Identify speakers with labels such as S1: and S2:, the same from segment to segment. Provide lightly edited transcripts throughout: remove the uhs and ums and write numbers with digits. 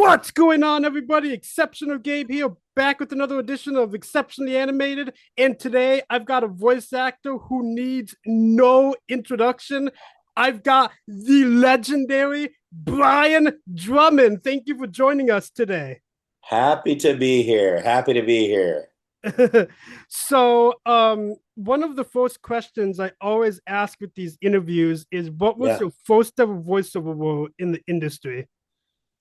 S1: What's going on, everybody? Exceptional Gabe here, back with another edition of Exceptionally Animated. And today I've got a voice actor who needs no introduction. I've got the legendary Brian Drummond. Thank you for joining us today.
S2: Happy to be here. Happy to be here.
S1: One of the first questions I always ask with these interviews is what was
S2: Yeah.
S1: your first ever voiceover role in the industry?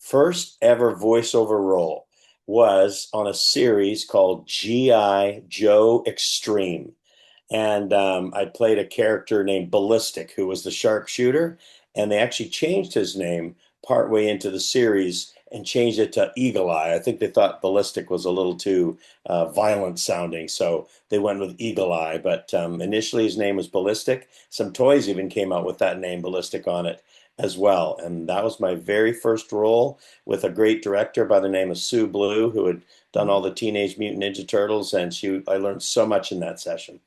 S2: First ever voiceover role was on a series called G.I. Joe Extreme. And I played a character named Ballistic, who was the sharpshooter. And they actually changed his name partway into the series and changed it to Eagle Eye. I think they thought Ballistic was a little too violent sounding, so they went with Eagle Eye. But initially, his name was Ballistic. Some toys even came out with that name, Ballistic, on it as well. And that was my very first role with a great director by the name of Sue Blue, who had done all the Teenage Mutant Ninja Turtles, and I learned so much in that session.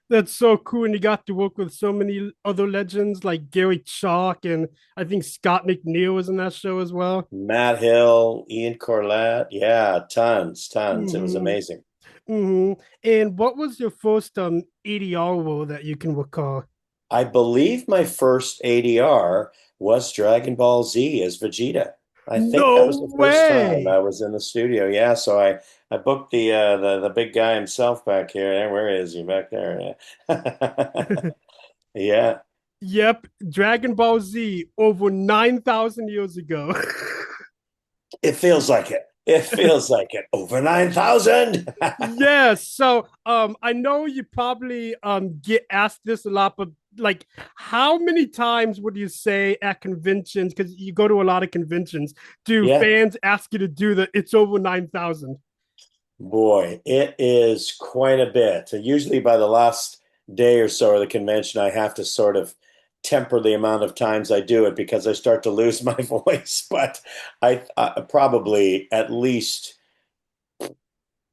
S1: That's so cool. And you got to work with so many other legends like Gary Chalk and I think Scott McNeil was in that show as well.
S2: Matt Hill, Ian Corlett, yeah, tons, tons. It was
S1: Mm-hmm.
S2: amazing.
S1: Mm-hmm. And what was your first ADR role that you can recall?
S2: I believe my first ADR was Dragon Ball Z as Vegeta. I think that was
S1: No
S2: the first time
S1: way.
S2: I was in the studio. Yeah, so I booked the big guy himself back here. Where is he back there? Yeah.
S1: Yep, Dragon Ball Z over 9,000 years ago.
S2: It feels like it. It feels like it. Over 9,000.
S1: Yes. I know you probably get asked this a lot, but like how many times would you say at conventions, because you go to a lot of conventions, do
S2: Yeah.
S1: fans ask you to do the it's over 9,000?
S2: Boy, it is quite a bit. Usually by the last day or so of the convention, I have to sort of temper the amount of times I do it because I start to lose my voice. But I probably at least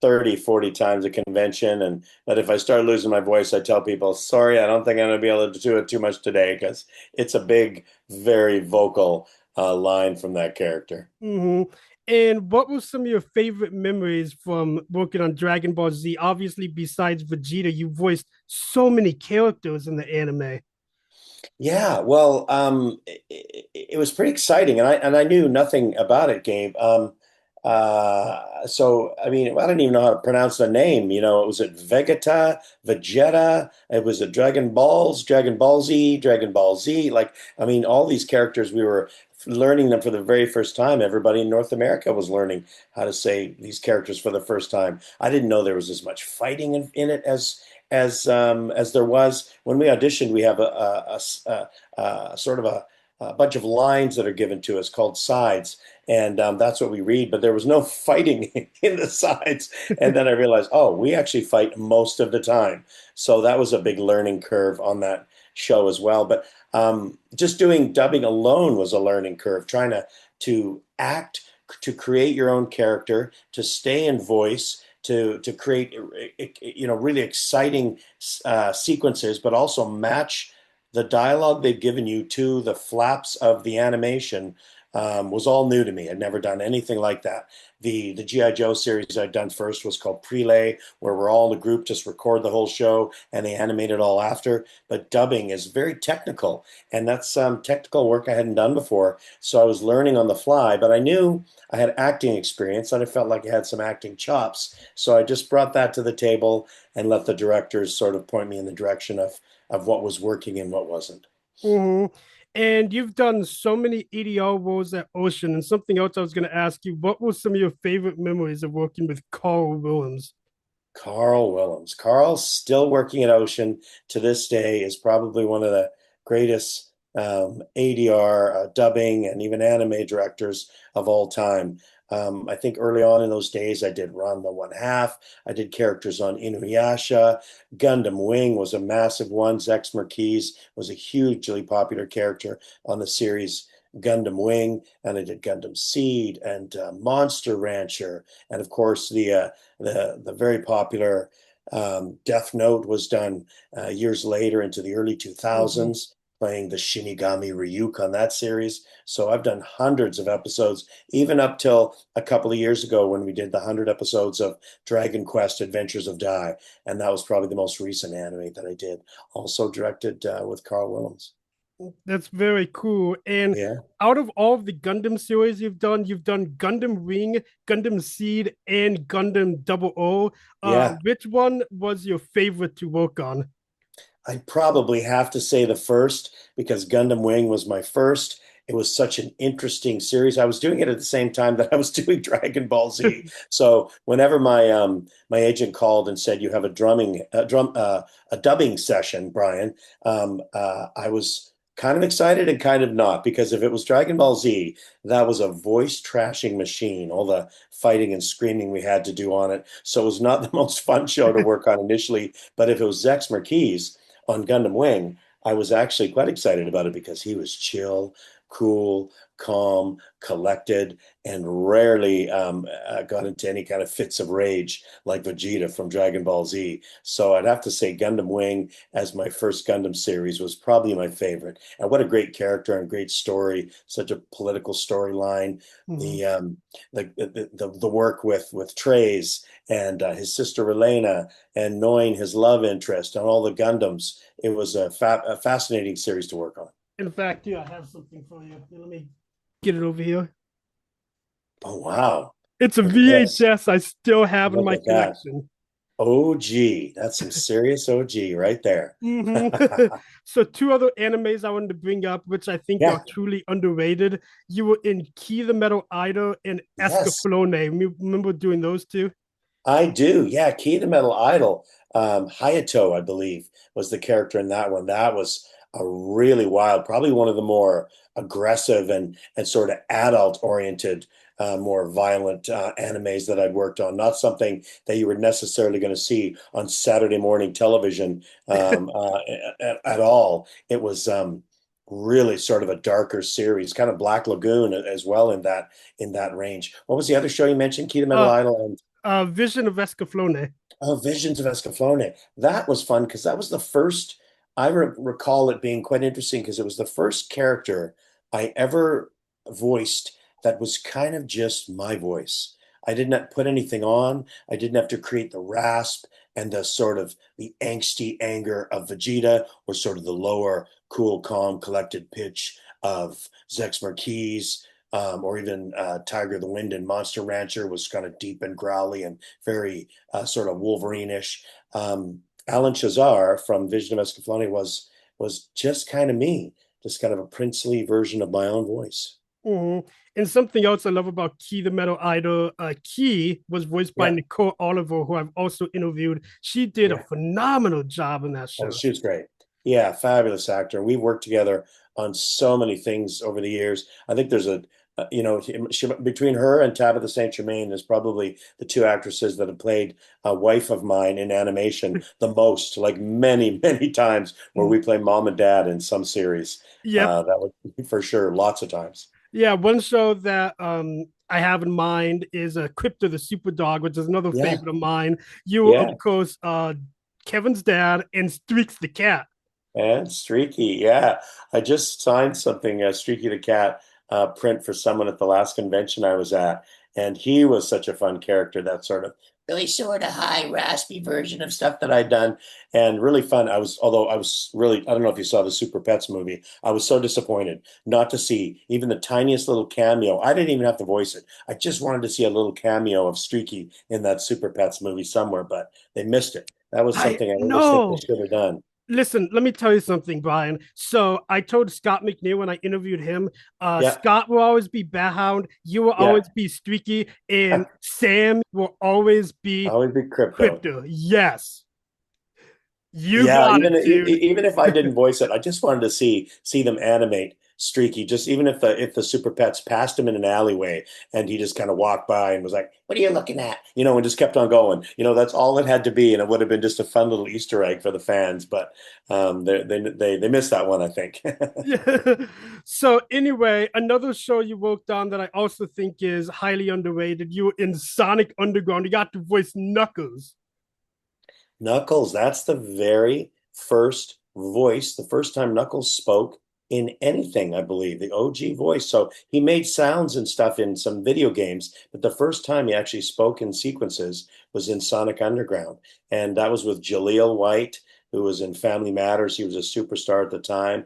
S2: 30, 40 times a convention. And that if I start losing my voice, I tell people, sorry, I don't think I'm going to be able to do it too much today because it's a big, very vocal line from that character.
S1: Mm-hmm. And what were some of your favorite memories from working on Dragon Ball Z? Obviously, besides Vegeta, you voiced so many characters in the anime.
S2: Yeah, well, it was pretty exciting, and I knew nothing about it, Gabe. So I mean, I don't even know how to pronounce the name. It was at Vegeta. It was at Dragon Ball Z, Dragon Ball Z. Like, I mean, all these characters we were learning them for the very first time. Everybody in North America was learning how to say these characters for the first time. I didn't know there was as much fighting in it as there was when we auditioned. We have a sort of a bunch of lines that are given to us called sides, and that's what we read. But there was no fighting in the sides, and then I realized, oh, we actually fight most of the time. So that was a big learning curve on that show as well. But just doing dubbing alone was a learning curve. Trying to act, to create your own character, to stay in voice, to create really exciting sequences, but also match the dialogue they've given you to the flaps of the animation. Was all new to me. I'd never done anything like that. The GI Joe series I'd done first was called Prelay, where we're all in the group, just record the whole show and they animate it all after. But dubbing is very technical, and that's technical work I hadn't done before. So I was learning on the fly, but I knew I had acting experience and I felt like I had some acting chops. So I just brought that to the table and let the directors sort of point me in the direction of what was working and what wasn't.
S1: Mm-hmm. And you've done so many EDR roles at Ocean. And something else I was going to ask you, what were some of your favorite memories of working with Carl Williams?
S2: Carl Willems. Carl's still working at Ocean to this day, is probably one of the greatest ADR, dubbing, and even anime directors of all time. I think early on in those days, I did Ron the One Half. I did characters on Inuyasha. Gundam Wing was a massive one. Zex Marquise was a hugely popular character on the series Gundam Wing. And I did Gundam Seed and Monster Rancher. And of course, the very popular Death Note was done years later into the early
S1: Mm-hmm.
S2: 2000s. playing the Shinigami Ryuk on that series. So I've done hundreds of episodes, even up till a couple of years ago when we did the 100 episodes of Dragon Quest Adventures of Dai. And that was probably the most recent anime that I did. Also directed with Carl Willems.
S1: That's very cool. And
S2: Yeah.
S1: out of all of the Gundam series you've done Gundam Wing, Gundam Seed, and Gundam Double O.
S2: Yeah.
S1: Which one was your favorite to work on?
S2: I'd probably have to say the first because Gundam Wing was my first. It was such an interesting series. I was doing it at the same time that I was doing Dragon Ball Z. So whenever my agent called and said you have a dubbing session, Brian, I was kind of excited and kind of not because if it was Dragon Ball Z, that was a voice trashing machine. All the fighting and screaming we had to do on it. So it was not the most fun show to work on initially. But if it was Zex Marquis on Gundam Wing, I was actually quite excited about it because he was chill, cool, calm, collected, and rarely got into any kind of fits of rage like Vegeta from Dragon Ball Z. So I'd have to say Gundam Wing as my first Gundam series was probably my favorite. And what a great character and great story, such a political storyline.
S1: Mhm.
S2: The work with Treize and his sister Elena and knowing his love interest and all the Gundams. It was a fascinating series to work on.
S1: In fact, yeah, I have something for you. Let me get it over here.
S2: Oh, wow.
S1: It's a
S2: Look at this.
S1: VHS I still have in
S2: Look
S1: my
S2: at that.
S1: collection.
S2: OG. That's some serious OG right there.
S1: So two other animes I wanted to bring up, which I think are
S2: Yeah.
S1: truly underrated. You were in Key the Metal Idol and
S2: Yes.
S1: Escaflowne. Remember doing those two?
S2: I do. Yeah. Key the Metal Idol. Hayato, I believe, was the character in that one. That was a really wild, probably one of the more aggressive and sort of adult oriented, more violent animes that I'd worked on. Not something that you were necessarily going to see on Saturday morning television at all. It was really sort of a darker series, kind of Black Lagoon as well in that range. What was the other show you mentioned? Key the Metal
S1: uh,
S2: Idol.
S1: Vision of Escaflowne.
S2: Oh, Visions of Escaflowne. That was fun because that was the first. I recall it being quite interesting because it was the first character I ever voiced that was kind of just my voice. I didn't have to put anything on. I didn't have to create the rasp and the sort of the angsty anger of Vegeta or sort of the lower, cool, calm, collected pitch of Zex Marquis. Or even Tiger the Wind and Monster Rancher was kind of deep and growly and very sort of Wolverine-ish. Alan Shazar from Vision of Escaflowne was just kind of me, just kind of a princely version of my own voice.
S1: Mhm. And something else I love about Key the Metal Idol, Key was voiced by
S2: Yeah,
S1: Nicole Oliver, who I've also interviewed. She did a
S2: yeah.
S1: phenomenal job in that
S2: Oh,
S1: show.
S2: she was great. Yeah, fabulous actor. We've worked together on so many things over the years. I think there's between her and Tabitha St. Germain, there's probably the two actresses that have played a wife of mine in animation the most, like many, many times where we play mom and dad in some series.
S1: Yep.
S2: That would for sure, lots of times.
S1: Yeah, one show that I have in mind is Crypto the Super Dog, which is another
S2: Yeah,
S1: favorite of mine. You were, of
S2: yeah.
S1: course, Kevin's dad and Streaks the cat.
S2: And Streaky, yeah. I just signed something, Streaky the Cat print for someone at the last convention I was at. And he was such a fun character, that sort of really sort of high, raspy version of stuff that I'd done. And really fun. Although I was really, I don't know if you saw the Super Pets movie. I was so disappointed not to see even the tiniest little cameo. I didn't even have to voice it. I just wanted to see a little cameo of Streaky in that Super Pets movie somewhere, but they missed it. That was
S1: I
S2: something I always think they
S1: know.
S2: should have done.
S1: Listen, let me tell you something, Brian. So I told Scott McNeil when I interviewed him,
S2: Yeah.
S1: Scott will always be Bat you will
S2: Yeah.
S1: always be Streaky, and Sam will always
S2: I
S1: be
S2: always be crypto.
S1: Crypto. Yes, you
S2: Yeah,
S1: got it, dude.
S2: even if I didn't voice it, I just wanted to see them animate Streaky. Just even if the Super Pets passed him in an alleyway and he just kind of walked by and was like, "What are you looking at?" And just kept on going. That's all it had to be, and it would have been just a fun little Easter egg for the fans. But they missed that one, I think.
S1: Yeah. So anyway, another show you worked on that I also think is highly underrated. You were in Sonic Underground. You got to voice Knuckles.
S2: Knuckles, that's the very first voice, the first time Knuckles spoke in anything, I believe, the OG voice. So he made sounds and stuff in some video games, but the first time he actually spoke in sequences was in Sonic Underground. And that was with Jaleel White, who was in Family Matters. He was a superstar at the time.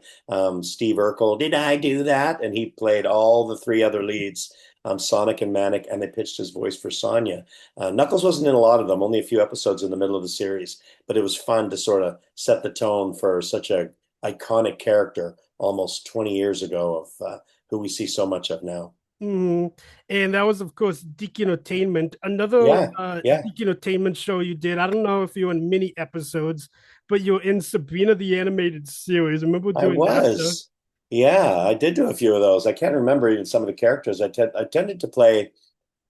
S2: Steve Urkel, did I do that? And he played all the three other leads, Sonic and Manic, and they pitched his voice for Sonya. Knuckles wasn't in a lot of them, only a few episodes in the middle of the series, but it was fun to sort of set the tone for such a iconic character almost 20 years ago of who we see so much of now.
S1: Mm. And that was, of course, Geek Entertainment. Another
S2: Yeah, yeah,
S1: Geek Entertainment show you did. I don't know if you were in mini episodes, but you're in Sabrina the Animated Series. Remember
S2: I
S1: doing that show?
S2: was. Yeah, I did do a few of those. I can't remember even some of the characters. I tended to play.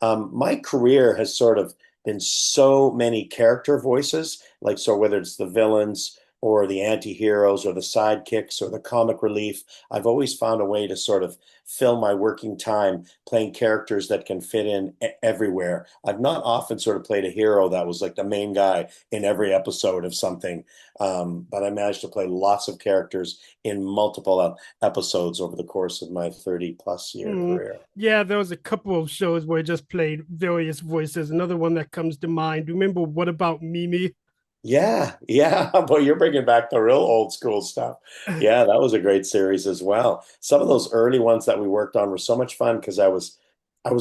S2: My career has sort of been so many character voices, like so whether it's the villains or the anti-heroes or the sidekicks or the comic relief, I've always found a way to sort of fill my working time playing characters that can fit in everywhere. I've not often sort of played a hero that was like the main guy in every episode of something, but I managed to play lots of characters in multiple episodes over the course of my 30 plus year
S1: Mm.
S2: career.
S1: Yeah, there was a couple of shows where I just played various voices. Another one that comes to mind. Remember What About Mimi?
S2: Yeah, yeah. Boy, you're bringing back the real old school stuff. Yeah, that was a great series as well. Some of those early ones that we worked on were so much fun because I was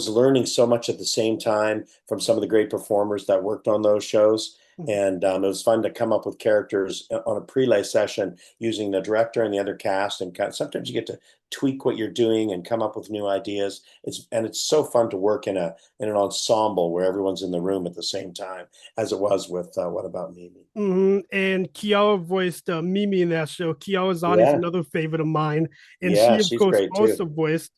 S2: learning so much at the same time from some of the great performers that worked on those shows. And it was fun to come up with characters on a prelay session using the director and the other cast. And sometimes you get to tweak what you're doing and come up with new ideas. It's so fun to work in an ensemble where everyone's in the room at the same time, as it was with What About Mimi?
S1: And Kiara voiced Mimi in that show. Kiara Zani is
S2: Yeah,
S1: another favorite of mine. And
S2: yeah,
S1: she, of
S2: she's
S1: course,
S2: great
S1: also
S2: too.
S1: voiced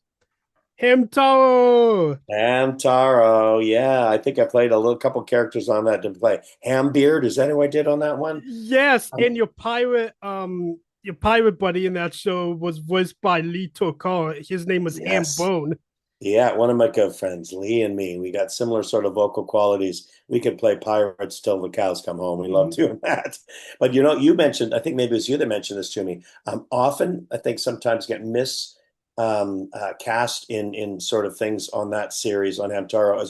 S1: Hamtaro.
S2: Hamtaro, yeah, I think I played a little couple characters on that to play. Hambeard, is that who I did on that one?
S1: Yes,
S2: Um,
S1: and your pirate buddy in that show was voiced by Lee Tokar. His name was Ham
S2: yes.
S1: Bone.
S2: Yeah, one of my good friends, Lee and me, we got similar sort of vocal qualities. We could play pirates till the cows come home. We love
S1: Mhm.
S2: doing that. But you mentioned, I think maybe it was you that mentioned this to me. Often, I think sometimes get cast in sort of things on that series on Hamtaro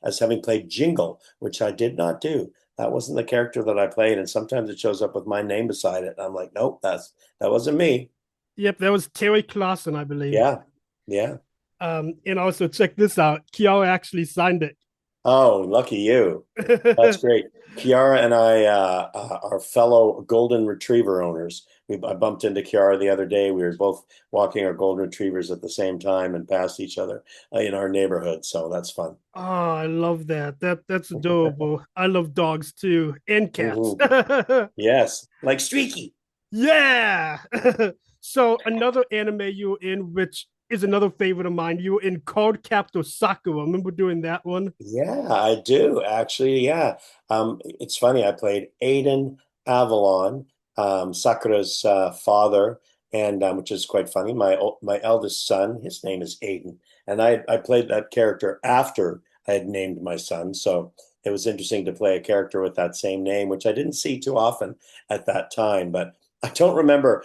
S2: as having played Jingle, which I did not do. That wasn't the character that I played, and sometimes it shows up with my name beside it. I'm like, nope, that wasn't me.
S1: Yep, that was Terry Clausen, I believe.
S2: Yeah, yeah.
S1: And also check this out. Kiara actually signed it.
S2: Oh, lucky you. That's great. Kiara and I are fellow golden retriever owners. I bumped into Kiara the other day. We were both walking our golden retrievers at the same time and passed each other in our neighborhood. So that's fun.
S1: Oh, I love that. That's adorable. I love dogs too and cats.
S2: Hmm. Yes, like Streaky.
S1: Yeah. So another anime you were in, which is another favorite of mine, you were in Card Captor Sakura. Remember doing that one?
S2: Yeah, I do actually. Yeah. It's funny. I played Aiden Avalon, Sakura's father, and which is quite funny. My eldest son, his name is Aiden, and I played that character after I had named my son. So it was interesting to play a character with that same name, which I didn't see too often at that time. But I don't remember,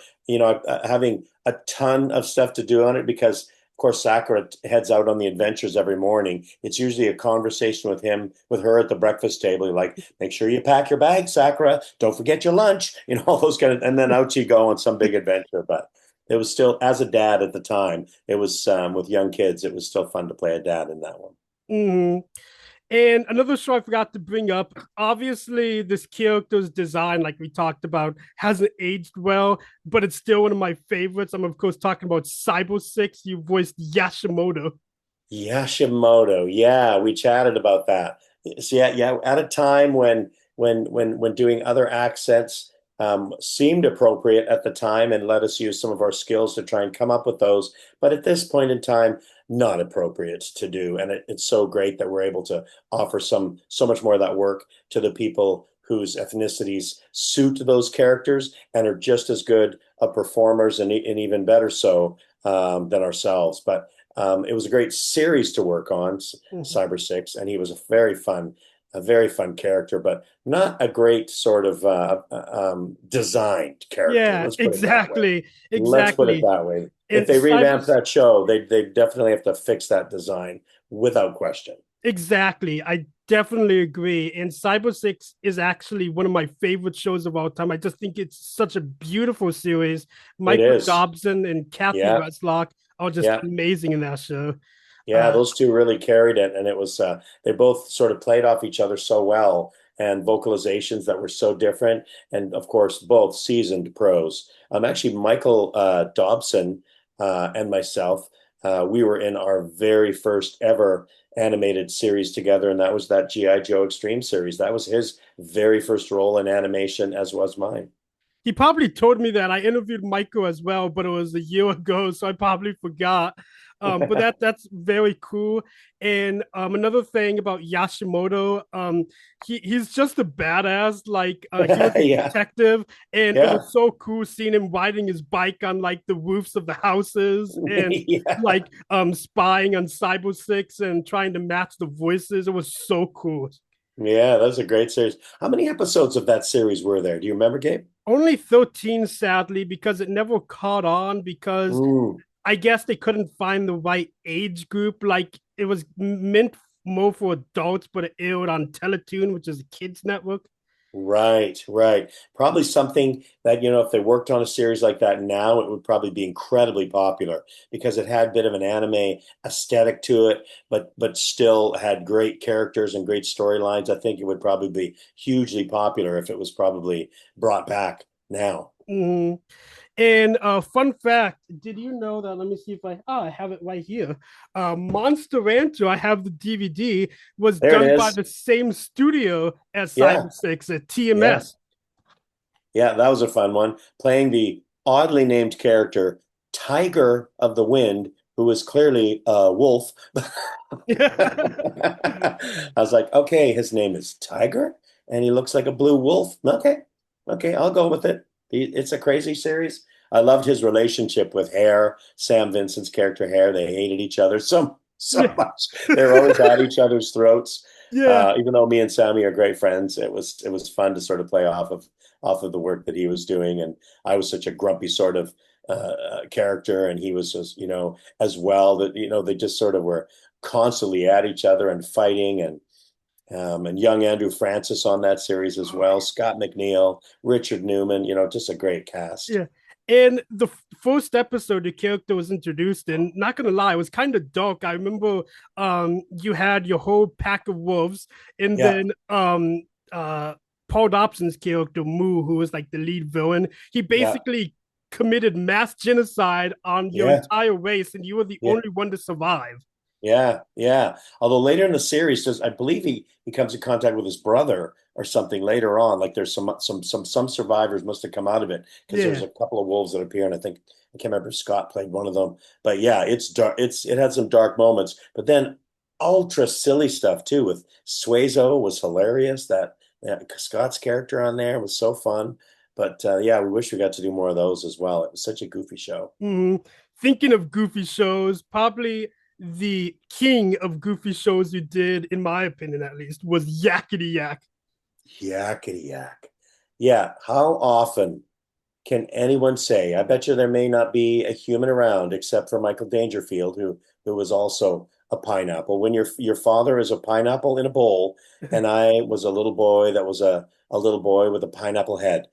S2: having a ton of stuff to do on it because of course, Sakura heads out on the adventures every morning. It's usually a conversation with her at the breakfast table, like, make sure you pack your bag, Sakura. Don't forget your lunch, all those kind of, and then out you go on some big adventure. But it was still, as a dad at the time, it was with young kids, it was still fun to play a dad in that one.
S1: Mm-hmm. And another show I forgot to bring up. Obviously, this character's design, like we talked about, hasn't aged well, but it's still one of my favorites. I'm of course talking about Cyber Six. You voiced Yashimoto.
S2: Yashimoto, yeah, we chatted about that. So yeah, at a time when doing other accents seemed appropriate at the time and let us use some of our skills to try and come up with those, but at this point in time, not appropriate to do. And it's so great that we're able to offer so much more of that work to the people whose ethnicities suit those characters and are just as good of performers and even better so than ourselves. But it was a great series to work on,
S1: Mhm.
S2: Cyber Six, and he was a very fun a very fun character, but not a great sort of designed character.
S1: Yeah,
S2: Let's put it that way.
S1: exactly,
S2: Let's put it
S1: exactly.
S2: that way. If
S1: And
S2: they
S1: cyber
S2: revamp that show, they definitely have to fix that design without question.
S1: Exactly. I definitely agree. And Cyber Six is actually one of my favorite shows of all time. I just think it's such a beautiful series.
S2: It
S1: Michael
S2: is.
S1: Dobson and Kathy
S2: Yeah.
S1: Reslock are just
S2: Yeah.
S1: amazing in that show.
S2: Yeah,
S1: Uh,
S2: those two really carried it, and it was they both sort of played off each other so well, and vocalizations that were so different, and of course, both seasoned pros. Actually, Michael Dobson and myself, we were in our very first ever animated series together, and that was that GI Joe Extreme series. That was his very first role in animation, as was mine.
S1: he probably told me that. I interviewed Michael as well, but it was a year ago, so I probably forgot. But that's very cool. And another thing about Yashimoto, he's just a badass. Like he was a
S2: Yeah,
S1: detective, and it
S2: yeah,
S1: was so cool seeing him riding his bike on like the roofs of the houses and
S2: yeah.
S1: like spying on Cyber Six and trying to match the voices. It was so cool.
S2: Yeah, that's a great series. How many episodes of that series were there? Do you remember, Gabe?
S1: Only 13, sadly, because it never caught on because
S2: Mm,
S1: I guess they couldn't find the right age group. Like it was meant more for adults, but it aired on Teletoon, which is a kids network.
S2: right, right. Probably something that, if they worked on a series like that now, it would probably be incredibly popular because it had a bit of an anime aesthetic to it, but still had great characters and great storylines. I think it would probably be hugely popular if it was probably brought back now.
S1: Mhm. And fun fact, did you know that? Let me see if I have it right here. Monster Rancher, I have the DVD, was
S2: There it
S1: done by
S2: is.
S1: the same studio as
S2: Yeah,
S1: Cyber Six at
S2: yeah.
S1: TMS.
S2: Yeah, that was a fun one. Playing the oddly named character, Tiger of the Wind, who was clearly a wolf. I was like, okay, his name is Tiger, and he looks like a blue wolf. Okay, okay, I'll go with it. It's a crazy series. I loved his relationship with Hare, Sam Vincent's character Hare. They hated each other so
S1: Yeah,
S2: much. They were always at each other's throats.
S1: yeah,
S2: Even though me and Sammy are great friends, it was fun to sort of play off of the work that he was doing, and I was such a grumpy sort of character, and he was just as well that they just sort of were constantly at each other and fighting, and young Andrew Francis on that series as well, Scott McNeil, Richard Newman, just a great cast.
S1: yeah. And the first episode, the character was introduced in. Not gonna lie, it was kind of dark. I remember, you had your whole pack of wolves, and
S2: Yeah,
S1: then uh, Paul Dobson's character Moo, who was like the lead villain. He
S2: yeah,
S1: basically committed mass genocide on your
S2: yeah.
S1: entire race, and you were the
S2: Yeah,
S1: only one to survive.
S2: yeah, yeah. Although later in the series, I believe he comes in contact with his brother or something later on. Like there's some survivors must have come out of it because there's
S1: Yeah.
S2: a couple of wolves that appear, and I can't remember if Scott played one of them. But yeah, it's dark. It had some dark moments, but then ultra silly stuff too. With Suezo was hilarious. That Scott's character on there was so fun. But yeah, we wish we got to do more of those as well. It was such a goofy show.
S1: Mhm. Thinking of goofy shows, probably the king of goofy shows you did, in my opinion at least, was Yakety Yak.
S2: Yakety yak. Yeah, how often can anyone say? I bet you there may not be a human around except for Michael Dangerfield, who was also a pineapple. When your father is a pineapple in a bowl, and I was a little boy that was a little boy with a pineapple head,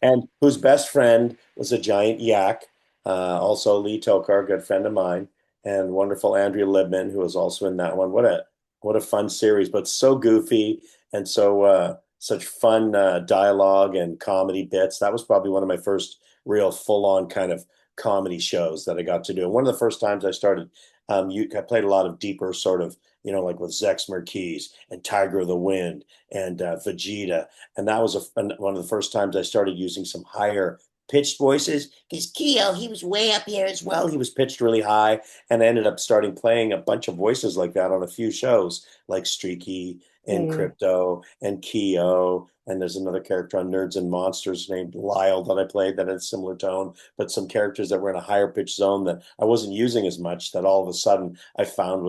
S2: and whose best friend was a giant yak. Also Lee Tokar, a good friend of mine, and wonderful Andrea Libman, who was also in that one. What a fun series, but so goofy and such fun dialogue and comedy bits. That was probably one of my first real full-on kind of comedy shows that I got to do. And one of the first times I started, I played a lot of deeper sort of, like with Zex Merkees and Tiger of the Wind and Vegeta. And that was one of the first times I started using some higher pitched voices because Keo, he was way up here as well. He was pitched really high, and I ended up starting playing a bunch of voices like that on a few shows, like Streaky and
S1: Mm.
S2: Crypto and Keo. And there's another character on Nerds and Monsters named Lyle that I played that had a similar tone, but some characters that were in a higher pitch zone that I wasn't using as much that all of a sudden I found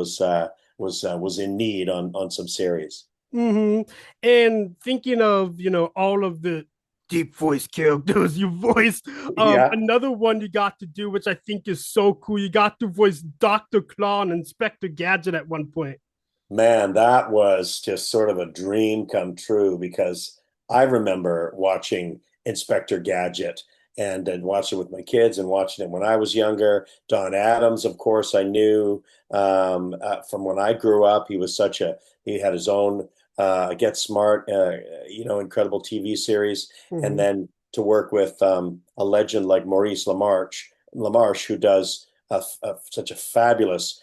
S2: was in need on some series.
S1: And thinking of, all of the deep voice characters you voiced,
S2: Yeah.
S1: another one you got to do, which I think is so cool, you got to voice Dr. Claw and Inspector Gadget at one point.
S2: Man, that was just sort of a dream come true because I remember watching Inspector Gadget and watched it with my kids and watching it when I was younger. Don Adams, of course, I knew from when I grew up. He had his own Get Smart, incredible TV series. And
S1: Mm-hmm.
S2: then to work with a legend like Maurice LaMarche, who does such a fabulous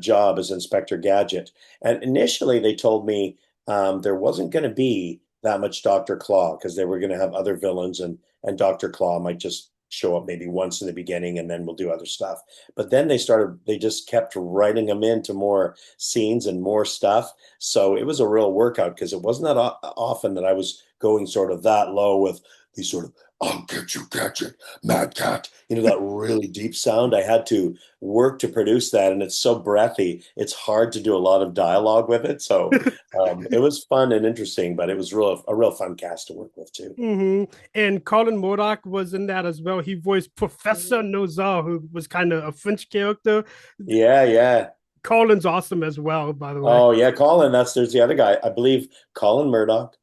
S2: job as Inspector Gadget. And initially, they told me there wasn't going to be that much Dr. Claw because they were going to have other villains, and Dr. Claw might just show up maybe once in the beginning, and then we'll do other stuff. But then they just kept writing him into more scenes and more stuff. So it was a real workout because it wasn't that often that I was going sort of that low with these sort of "I'll get you, Gadget, Mad Cat," that really deep sound. I had to work to produce that, and it's so breathy. It's hard to do a lot of dialogue with it. So it was fun and interesting, but it was a real fun cast to work with too.
S1: And Colin Murdoch was in that as well. He voiced Professor Nozar, who was kind of a French character.
S2: Yeah, yeah.
S1: Colin's awesome as well, by the way.
S2: Oh yeah, Colin. There's the other guy. I believe Colin Murdoch,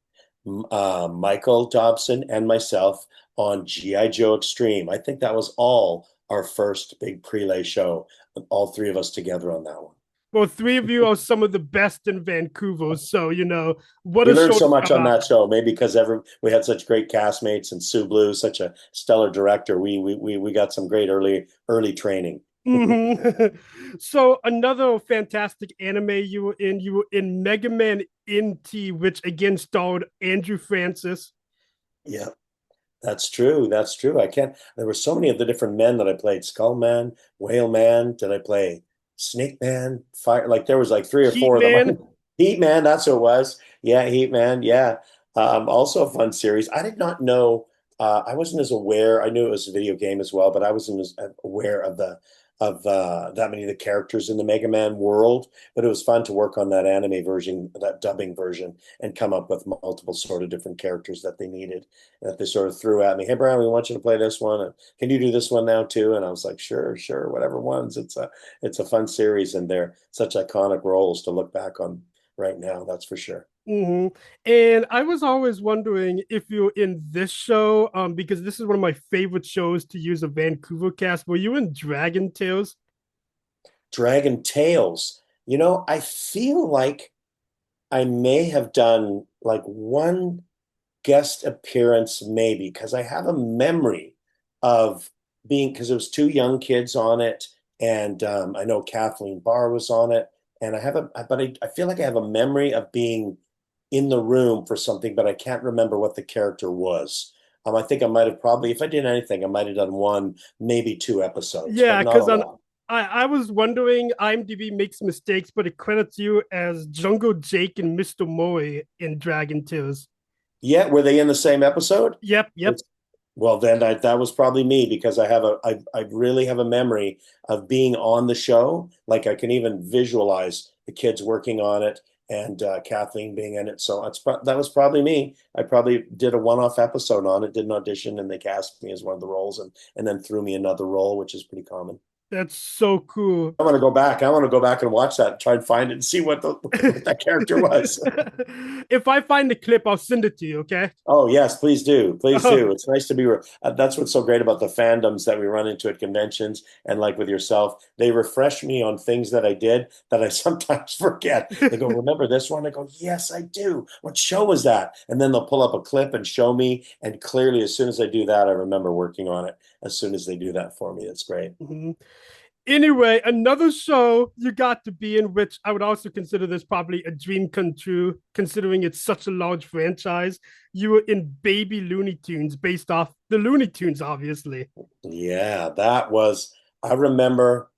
S2: Michael Dobson, and myself on GI Joe Extreme. I think that was all our first big prelay show. All three of us together on that one.
S1: Well, three of you are some of the best in Vancouver. So, what
S2: We
S1: a
S2: learned
S1: show
S2: so
S1: to
S2: much
S1: come
S2: on
S1: out.
S2: that show, maybe because we had such great castmates and Sue Blue, such a stellar director. We got some great early training.
S1: So another fantastic anime you were in Mega Man NT, which again starred Andrew Francis.
S2: Yeah, that's true. That's true. I can't. There were so many of the different men that I played: Skull Man, Whale Man. Did I play Snake Man? Fire? Like there was like three or
S1: Heat
S2: four of them.
S1: Man.
S2: Heat Man. That's who it was. Yeah, Heat Man. Yeah. Also a fun series. I did not know. I wasn't as aware. I knew it was a video game as well, but I wasn't as aware of that many of the characters in the Mega Man world. But it was fun to work on that anime version, that dubbing version, and come up with multiple sort of different characters that they needed that they sort of threw at me. Hey, Brian, we want you to play this one. Can you do this one now too? And I was like, sure, sure, whatever ones. It's a fun series, and they're such iconic roles to look back on right now. That's for sure.
S1: And I was always wondering if you're in this show, because this is one of my favorite shows to use a Vancouver cast. Were you in Dragon Tales?
S2: Dragon Tales. I feel like I may have done like one guest appearance, maybe, because I have a memory of being, because it was two young kids on it, and I know Kathleen Barr was on it, and I feel like I have a memory of being in the room for something, but I can't remember what the character was. I think I might have probably, if I did anything, I might have done one, maybe two episodes, but
S1: Yeah,
S2: not a
S1: because
S2: lot.
S1: I was wondering, IMDb makes mistakes, but it credits you as Jungle Jake and Mr. Moe in Dragon Tales.
S2: Yeah, were they in the same episode?
S1: Yep, yep.
S2: It's, well, then that was probably me because I really have a memory of being on the show. Like I can even visualize the kids working on it and Kathleen being in it. So that was probably me. I probably did a one-off episode on it, did an audition, and they cast me as one of the roles, and then threw me another role, which is pretty common.
S1: That's so cool.
S2: I want to go back. I want to go back and watch that, and try and find it and see what that character was.
S1: If I find the clip, I'll send it to you, okay?
S2: Oh, yes, please do. Please
S1: Oh,
S2: do. It's nice to be. That's what's so great about the fandoms that we run into at conventions and like with yourself. They refresh me on things that I did that I sometimes forget. They go, "Remember this one?" I go, "Yes, I do. What show was that?" And then they'll pull up a clip and show me. And clearly, as soon as I do that, I remember working on it. As soon as they do that for me, it's great.
S1: mhm. Anyway, another show you got to be in, which I would also consider this probably a dream come true, considering it's such a large franchise. You were in Baby Looney Tunes, based off the Looney Tunes, obviously.
S2: Yeah, that was. I remember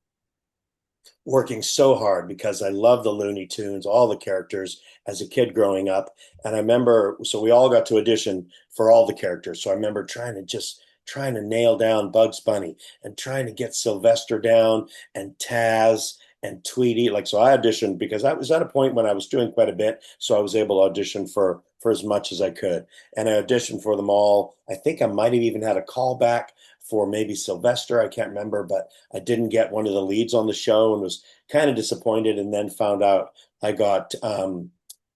S2: working so hard because I love the Looney Tunes, all the characters as a kid growing up. And I remember, so we all got to audition for all the characters. So I remember trying to nail down Bugs Bunny and trying to get Sylvester down and Taz and Tweety. Like, so I auditioned because I was at a point when I was doing quite a bit, so I was able to audition for as much as I could. And I auditioned for them all. I think I might have even had a call back for maybe Sylvester. I can't remember, but I didn't get one of the leads on the show and was kind of disappointed. And then found out I got the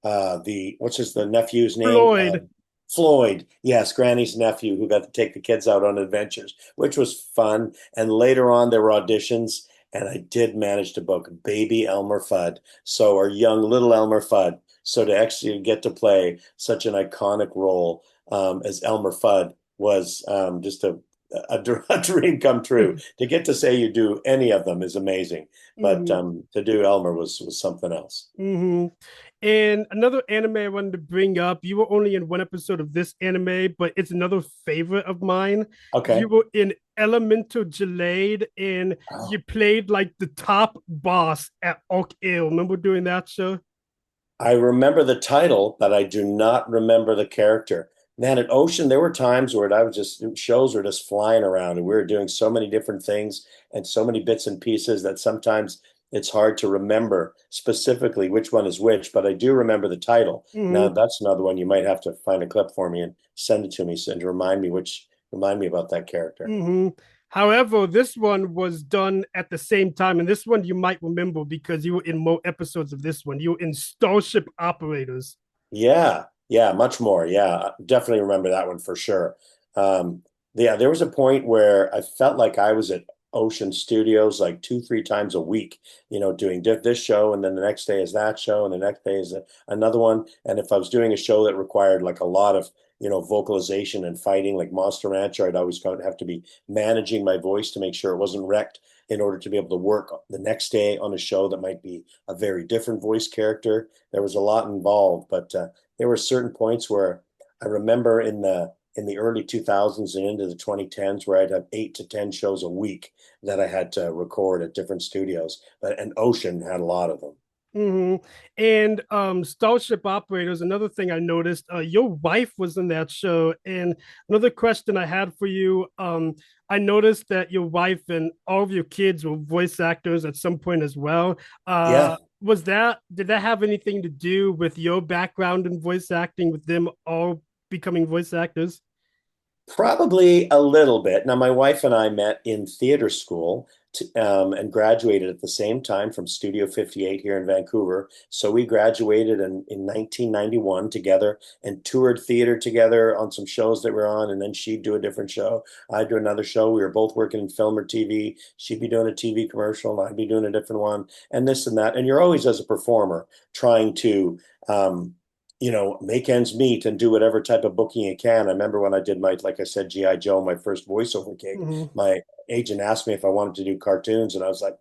S2: the nephew's name?
S1: Floyd.
S2: Floyd, yes, Granny's nephew, who got to take the kids out on adventures, which was fun. And later on, there were auditions, and I did manage to book baby Elmer Fudd, so our young little Elmer Fudd. So to actually get to play such an iconic role as Elmer Fudd was just a dream come true. To get to say you do any of them is amazing, but
S1: Mhm.
S2: to do Elmer was something else.
S1: Hmm. And another anime I wanted to bring up, you were only in one episode of this anime, but it's another favorite of mine. You
S2: Okay.
S1: were in Elemental Jade and you
S2: Oh.
S1: played like the top boss at Oak Hill. Remember doing that show?
S2: I remember the title, but I do not remember the character. Man, at Ocean, there were times where I was just shows were just flying around, and we were doing so many different things and so many bits and pieces that sometimes it's hard to remember specifically which one is which. But I do remember the title. Now
S1: Hmm.
S2: that's another one you might have to find a clip for me and send it to me and to remind me about that character.
S1: Hmm. However, this one was done at the same time, and this one you might remember because you were in more episodes of this one. You were in Starship Operators.
S2: Yeah, yeah, much more. Yeah, definitely remember that one for sure. Um, yeah, there was a point where I felt like I was at Ocean Studios like two, three times a week, doing this show, and then the next day is that show, and the next day is another one. And if I was doing a show that required like a lot of, vocalization and fighting, like Monster Rancher, I'd always have to be managing my voice to make sure it wasn't wrecked in order to be able to work the next day on a show that might be a very different voice character. There was a lot involved, but there were certain points where I remember in the early 2000s and into the 2010s where I'd have 8 to 10 shows a week that I had to record at different studios. But and Ocean had a lot of them.
S1: Hmm. And Starship Operators, another thing I noticed, your wife was in that show. And another question I had for you, I noticed that your wife and all of your kids were voice actors at some point as well.
S2: Yeah,
S1: Did that have anything to do with your background in voice acting, with them all becoming voice actors?
S2: probably a little bit. Now, my wife and I met in theater school and graduated at the same time from Studio 58 here in Vancouver. So we graduated in 1991 together and toured theater together on some shows that we're on. And then she'd do a different show. I'd do another show. We were both working in film or TV. She'd be doing a TV commercial and I'd be doing a different one and this and that. And you're always, as a performer, trying to make ends meet and do whatever type of booking you can. I remember when I did like I said, G.I. Joe, my first voiceover gig,
S1: Mm-hmm.
S2: my agent asked me if I wanted to do cartoons, and I was like,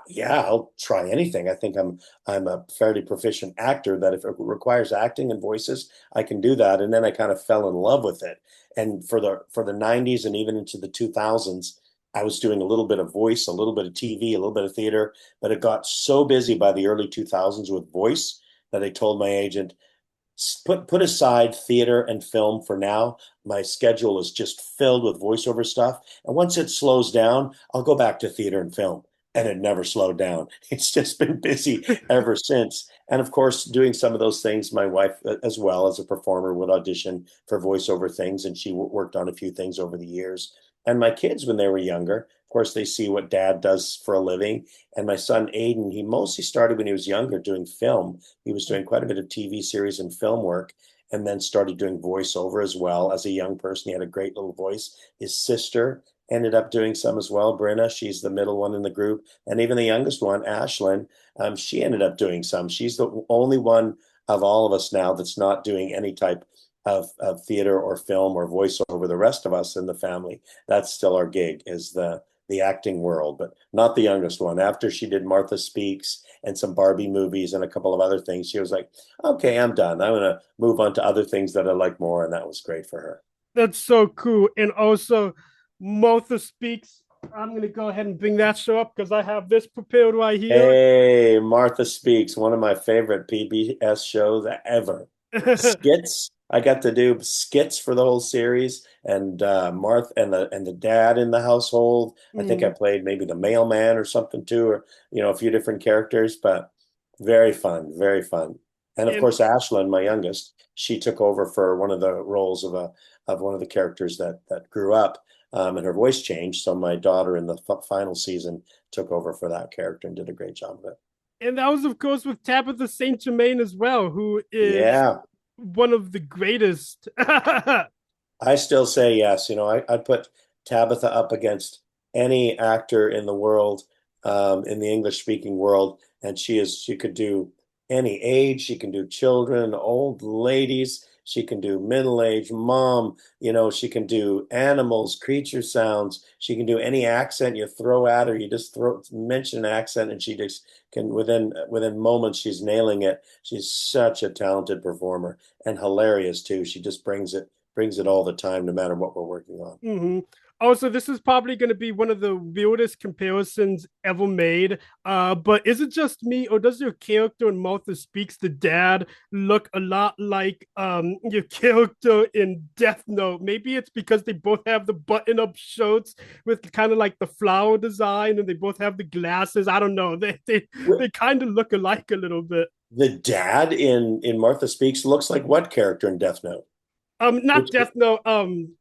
S2: yeah, I'll try anything. I think I'm a fairly proficient actor that if it requires acting and voices, I can do that. And then I kind of fell in love with it. And for the 90s and even into the 2000s, I was doing a little bit of voice, a little bit of TV, a little bit of theater, but it got so busy by the early 2000s with voice that I told my agent, put aside theater and film for now. My schedule is just filled with voiceover stuff. And once it slows down, I'll go back to theater and film. And it never slowed down. It's just been busy ever since. And of course, doing some of those things, my wife, as well as a performer, would audition for voiceover things. And she worked on a few things over the years. And my kids, when they were younger, of course, they see what dad does for a living. And my son, Aiden, he mostly started when he was younger doing film. He was doing quite a bit of TV series and film work, and then started doing voiceover as well. As a young person, he had a great little voice. His sister ended up doing some as well. Brenna, she's the middle one in the group, and even the youngest one, Ashlyn, she ended up doing some. She's the only one of all of us now that's not doing any type of theater or film or voiceover. The rest of us in the family, that's still our gig, is the acting world, but not the youngest one. After she did Martha Speaks and some Barbie movies and a couple of other things, she was like, okay, I'm done. I'm going to move on to other things that I like more. And that was great for her.
S1: That's so cool. And also, Martha Speaks. I'm gonna go ahead and bring that show up because I have this prepared right here.
S2: Hey, Martha Speaks, one of my favorite PBS shows ever. Skits I got to do skits for the whole series, and Martha and the dad in the household. I think I
S1: Mm.
S2: played maybe the mailman or something too, or a few different characters, but very fun, very fun. And of
S1: And
S2: course, Ashlyn, my youngest, she took over for one of the roles of one of the characters that grew up, and her voice changed. So my daughter in the final season took over for that character and did a great job of it.
S1: and that was of course with Tabitha Saint Germain as well, who is
S2: Yeah,
S1: one of the greatest.
S2: I still say yes. I'd put Tabitha up against any actor in the world, in the English speaking world, and she could do any age. She can do children, old ladies. She can do middle-aged mom. She can do animals, creature sounds. She can do any accent you throw at her. You just mention an accent, and she just can within moments she's nailing it. She's such a talented performer and hilarious too. She just brings it all the time, no matter what we're working on.
S1: Mm-hmm. Also, this is probably going to be one of the weirdest comparisons ever made. But is it just me, or does your character in Martha Speaks, the dad, look a lot like your character in Death Note? Maybe it's because they both have the button-up shirts with kind of like the flower design, and they both have the glasses. I don't know. They kind of look alike a little bit.
S2: The dad in Martha Speaks looks like what character in Death Note?
S1: Not
S2: Which
S1: Death Note.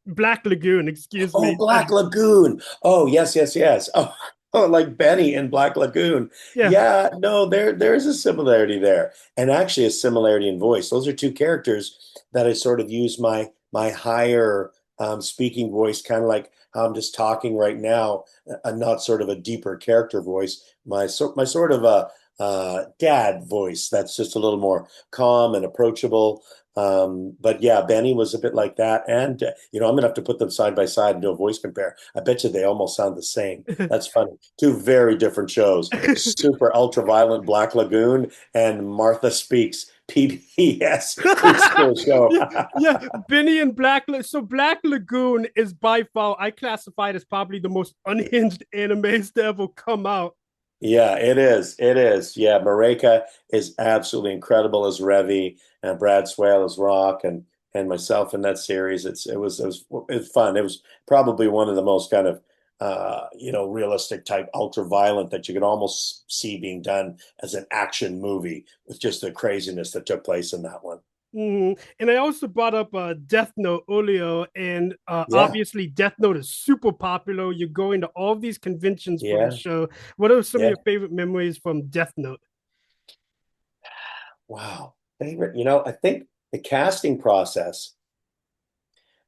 S1: Black Lagoon. Excuse
S2: Oh,
S1: me.
S2: Black Lagoon. Oh, yes, yes, yes. Oh, oh, like Benny in Black Lagoon.
S1: Yeah.
S2: Yeah, no, there's a similarity there, and actually a similarity in voice. Those are two characters that I sort of use my higher speaking voice, kind of like how I'm just talking right now, and not sort of a deeper character voice. My sort of a dad voice that's just a little more calm and approachable. But yeah, Benny was a bit like that. And, I'm going to have to put them side by side and do a voice compare. I bet you they almost sound the same. That's funny. Two very different shows. Super ultra violent Black Lagoon and Martha Speaks, PBS preschool show.
S1: yeah, yeah, Benny and So Black Lagoon is by far, I classify it as probably the most unhinged animes to ever come out.
S2: Yeah, it is. It is. Yeah, Mareka is absolutely incredible as Revy, and Brad Swale as Rock, and myself in that series. It was fun. It was probably one of the most kind of realistic type ultra violent that you could almost see being done as an action movie with just the craziness that took place in that one.
S1: And I also brought up Death Note earlier, and
S2: Yeah,
S1: obviously Death Note is super popular. You're going to all these conventions for the
S2: yeah,
S1: show. What are some of
S2: yeah.
S1: your favorite memories from Death Note?
S2: Wow. Favorite, I think the casting process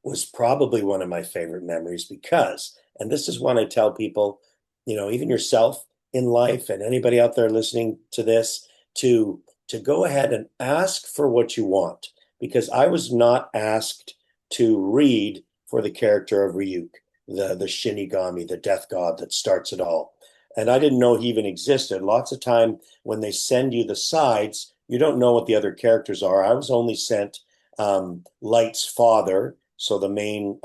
S2: was probably one of my favorite memories because, and this is one I tell people, even yourself in life and anybody out there listening to this, to go ahead and ask for what you want. Because I was not asked to read for the character of Ryuk, the Shinigami, the death god that starts it all. And I didn't know he even existed. Lots of time when they send you the sides, you don't know what the other characters are. I was only sent Light's father, so the main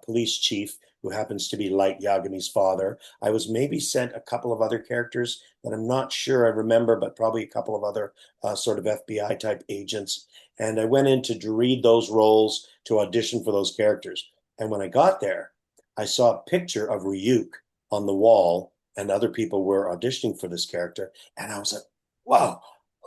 S2: police chief, who happens to be Light Yagami's father. I was maybe sent a couple of other characters that I'm not sure I remember, but probably a couple of other sort of FBI type agents. And I went in to read those roles, to audition for those characters. And when I got there, I saw a picture of Ryuk on the wall, and other people were auditioning for this character. And I was like, wow,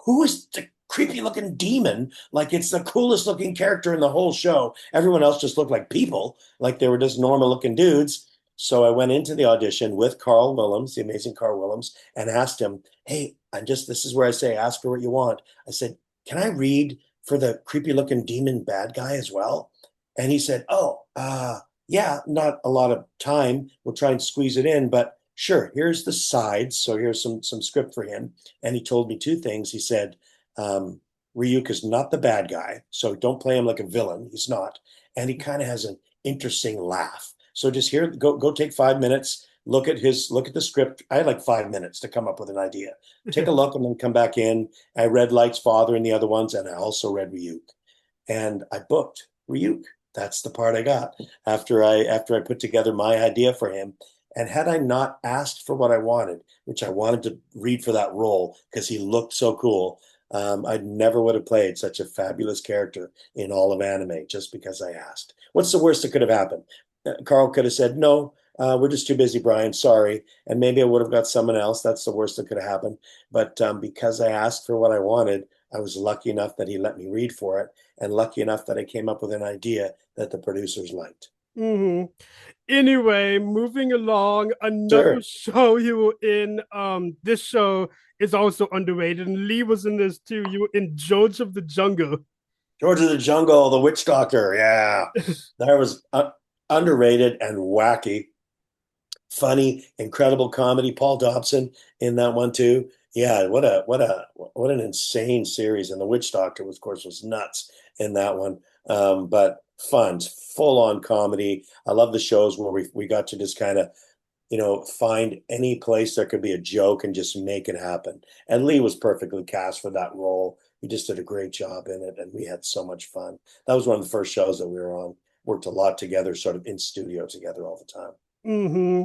S2: who is the creepy looking demon? Like, it's the coolest looking character in the whole show. Everyone else just looked like people, like they were just normal looking dudes. So I went into the audition with Carl Willems, the amazing Carl Willems, and asked him, hey, this is where I say, ask for what you want. I said, can I read for the creepy looking demon bad guy as well? And he said, oh, yeah, not a lot of time. We'll try and squeeze it in, but sure, here's the sides. So here's some script for him. And he told me two things. He said, um, Ryuk is not the bad guy, so don't play him like a villain. He's not. And he kind of has an interesting laugh. So just here, go take 5 minutes, look at the script. I had like 5 minutes to come up with an idea. Take a look and then come back in. I read Light's father and the other ones, and I also read Ryuk. And I booked Ryuk. That's the part I got after I put together my idea for him. And had I not asked for what I wanted, which I wanted to read for that role because he looked so cool, I never would have played such a fabulous character in all of anime just because I asked. What's the worst that could have happened? Carl could have said, no, we're just too busy, Brian. Sorry. And maybe I would have got someone else. That's the worst that could have happened. But because I asked for what I wanted, I was lucky enough that he let me read for it, and lucky enough that I came up with an idea that the producers liked.
S1: Hmm. Anyway, moving along, another
S2: Sure.
S1: show you were in. This show is also underrated, and Lee was in this too. You were in George of the Jungle.
S2: George of the Jungle, the Witch Doctor. Yeah. That was underrated and wacky. Funny, incredible comedy. Paul Dobson in that one too. Yeah, what an insane series. And the Witch Doctor, of course, was nuts in that one. But fun, full on comedy. I love the shows where we got to just kind of, find any place there could be a joke and just make it happen. And Lee was perfectly cast for that role. He just did a great job in it, and we had so much fun. That was one of the first shows that we were on. Worked a lot together, sort of in studio together all the time.
S1: Hmm.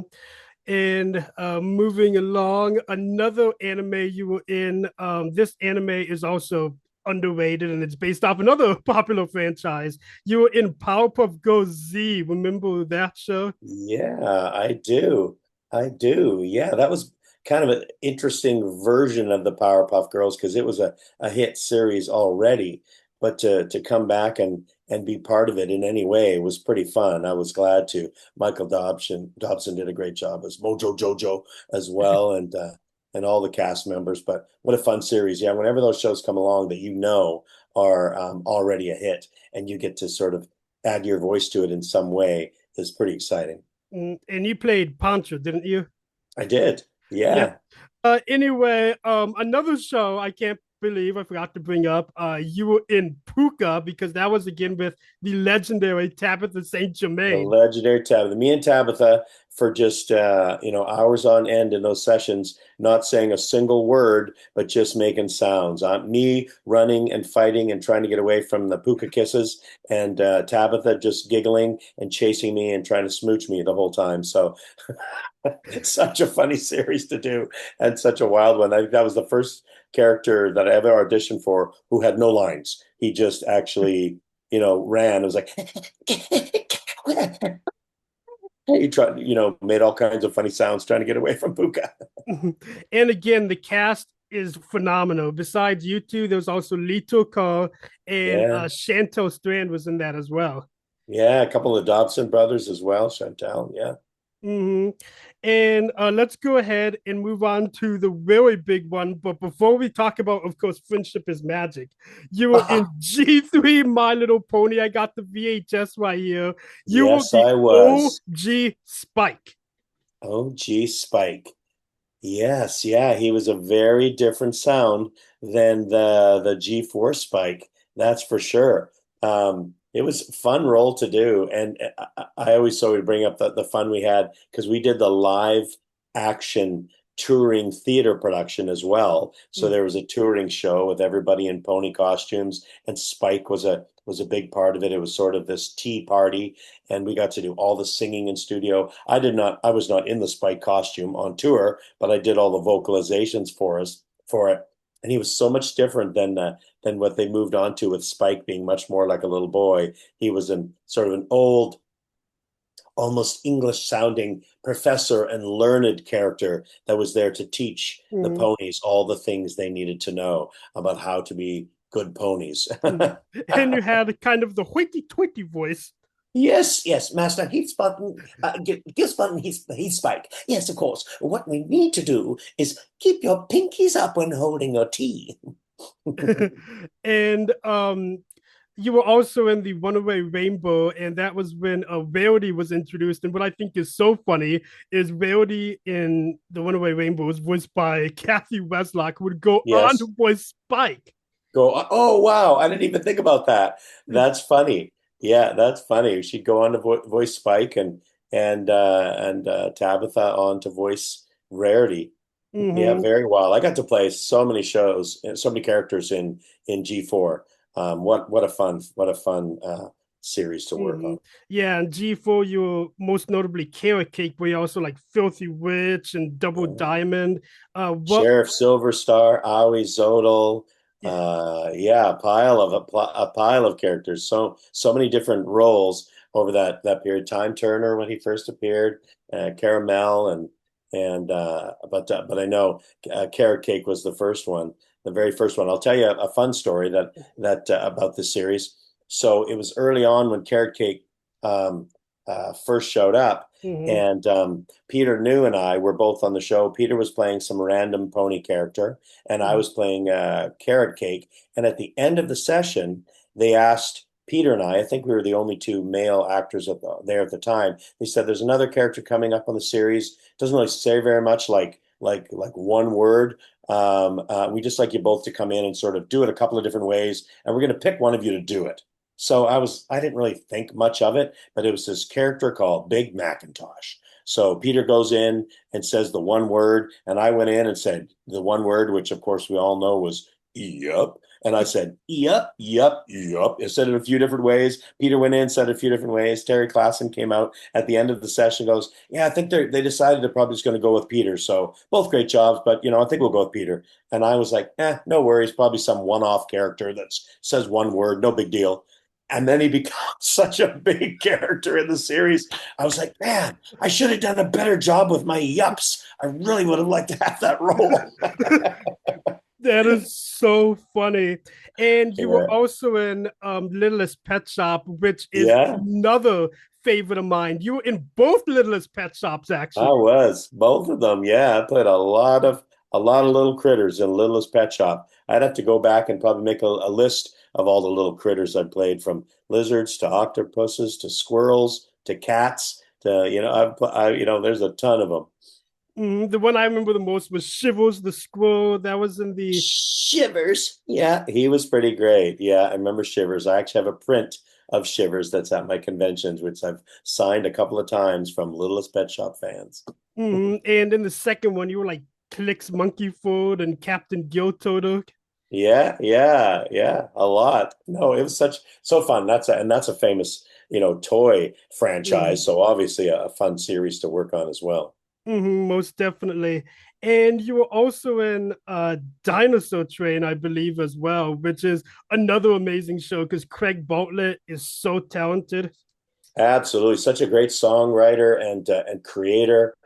S1: And moving along, another anime you were in. This anime is also underrated, and it's based off another popular franchise. You were in Powerpuff Girls Z. Remember that show?
S2: Yeah, I do. I do. Yeah, that was kind of an interesting version of the Powerpuff Girls because it was a hit series already. But to come back and be part of it in any way was pretty fun. I was glad to. Michael Dobson did a great job as Mojo Jojo as well, and all the cast members. But what a fun series. Yeah, whenever those shows come along that are already a hit and you get to sort of add your voice to it in some way is pretty exciting.
S1: And you played Pancho, didn't you?
S2: I did.
S1: Yep.
S2: Yeah.
S1: Anyway, another show I can't believe I forgot to bring up. You were in Puka because that was again with the legendary Tabitha Saint
S2: The
S1: Germain.
S2: legendary Tabitha. Me and Tabitha for just hours on end in those sessions, not saying a single word, but just making sounds. Me running and fighting and trying to get away from the puka kisses, and Tabitha just giggling and chasing me and trying to smooch me the whole time. So such a funny series to do and such a wild one. I think that was the first character that I ever auditioned for who had no lines. He just actually, ran. It was like he tried, made all kinds of funny sounds trying to get away from Puka.
S1: And again, the cast is phenomenal. Besides you two, there's also Lito Carr and
S2: Yeah.
S1: Chantel Strand was in that as well.
S2: Yeah. A couple of Dobson brothers as well. Chantal. Yeah.
S1: Mm-hmm. And let's go ahead and move on to the really big one. But before we talk about, of course, Friendship is Magic, you were in G3 My Little Pony. I got the VHS right here. You were
S2: Yes,
S1: the
S2: I was.
S1: OG Spike.
S2: Oh, gee, Spike. Yes, yeah, he was a very different sound than the G4 Spike. That's for sure. It was a fun role to do, and I always so we bring up the fun we had because we did the live action touring theater production as well. So
S1: Mm.
S2: there was a touring show with everybody in pony costumes, and Spike was a big part of it. It was sort of this tea party, and we got to do all the singing in studio. I was not in the Spike costume on tour, but I did all the vocalizations for it. And he was so much different than what they moved on to with Spike being much more like a little boy. He was an sort of an old, almost English sounding professor and learned character that was there to teach the
S1: Mm.
S2: ponies all the things they needed to know about how to be good ponies.
S1: Mm. And you had kind of the hoity-toity voice.
S2: Yes, yes, Master Heathbutton, Gisbutton, Heathspike. Yes, of course. What we need to do is keep your pinkies up when holding your tea.
S1: And you were also in the Runaway Rainbow, and that was when Rarity was introduced. And what I think is so funny is Rarity in the Runaway Rainbow was voiced by Kathy Westlock, who would go on to
S2: Yes.
S1: voice Spike.
S2: Oh, wow. I didn't even think about that. That's funny. Yeah, that's funny. She'd go on to voice Spike and Tabitha on to voice Rarity. Yeah,
S1: Mm-hmm.
S2: very well. I got to play so many shows, so many characters in G4. What a fun series to work
S1: Mm-hmm.
S2: on.
S1: Yeah, and G4, you were most notably Carrot Cake, but you also like Filthy Witch and Double
S2: Yeah.
S1: Diamond. What
S2: Sheriff Silverstar, Aoi Zodal,
S1: Yeah.
S2: Yeah, a pile of characters. So many different roles over that period. Time Turner when he first appeared, Caramel but I know Carrot Cake was the first one, the very first one. I'll tell you a fun story that about this series. So it was early on when Carrot Cake um, first showed up,
S1: Hmm.
S2: and Peter New and I were both on the show. Peter was playing some random pony character, and I was playing Carrot Cake. And at the end of the session, they asked Peter and I think we were the only two male actors there at the time. They said, "There's another character coming up on the series. Doesn't really say very much, like one word. We just like you both to come in and sort of do it a couple of different ways, and we're going to pick one of you to do it." So I didn't really think much of it, but it was this character called Big Macintosh. So Peter goes in and says the one word, and I went in and said the one word, which of course we all know was "yep." And I said, "Yep, yep, yep." I said it a few different ways. Peter went in, said it a few different ways. Terry Klassen came out at the end of the session, goes, "Yeah, I think they decided they're probably just going to go with Peter. So both great jobs, but I think we'll go with Peter." And I was like, no worries, probably some one-off character that says one word, no big deal. And then he becomes such a big character in the series. I was like, man, I should have done a better job with my yups. I really would have liked to have that role.
S1: That is so funny. And you were
S2: Yeah.
S1: also in Littlest Pet Shop, which is
S2: Yeah,
S1: another favorite of mine. You were in both Littlest Pet Shops,
S2: I
S1: actually.
S2: was. Both of them. Yeah, I played a lot of little critters in Littlest Pet Shop. I'd have to go back and probably make a list of all the little critters I played, from lizards to octopuses to squirrels to cats to there's a ton of them.
S1: The one I remember the most was Shivers the Squirrel. That was in the.
S2: Shivers. Yeah, he was pretty great. Yeah, I remember Shivers. I actually have a print of Shivers that's at my conventions, which I've signed a couple of times from Littlest Pet Shop fans.
S1: And in the second one, you were like Clicks Monkey Food and Captain Giltodo.
S2: Yeah, yeah, yeah, a lot. No, it was so fun. That's a famous, toy franchise. So obviously a fun series to work on as well.
S1: Most definitely. And you were also in Dinosaur Train, I believe, as well, which is another amazing show because Craig Bartlett is so talented.
S2: Absolutely, such a great songwriter and creator.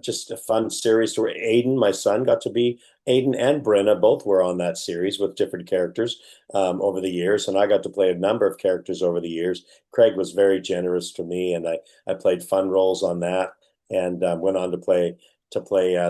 S2: Just a fun series to where Aiden, my son, got to be Aiden, and Brenna both were on that series with different characters over the years, and I got to play a number of characters over the years. Craig was very generous to me, and I played fun roles on that, and went on to play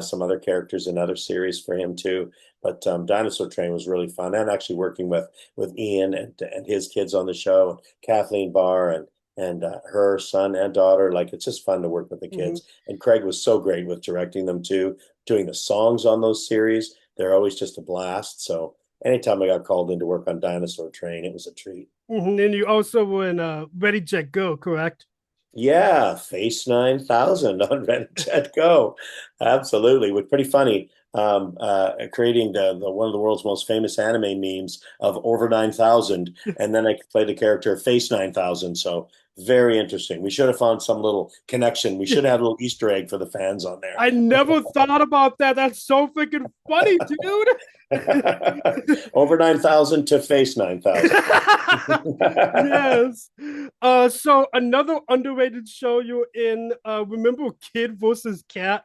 S2: some other characters in other series for him too. But Dinosaur Train was really fun, and actually working with Ian and his kids on the show, Kathleen Barr and her son and daughter. Like, it's just fun to work with the
S1: Mhm.
S2: kids. And Craig was so great with directing them too, doing the songs on those series. They're always just a blast. So anytime I got called in to work on Dinosaur Train, it was a treat.
S1: And you also were in Ready Jet Go, correct?
S2: Yeah, Face 9000 on Red Jet Go. Absolutely. With pretty funny. Creating the one of the world's most famous anime memes of over 9,000, and then I could play the character Face 9000. So very interesting. We should have found some little connection. We should have had a little Easter egg for the fans on there.
S1: I never thought about that. That's so freaking funny, dude.
S2: Over 9,000 to Face 9,000.
S1: Yes. So another underrated show you're in, remember Kid versus Cat?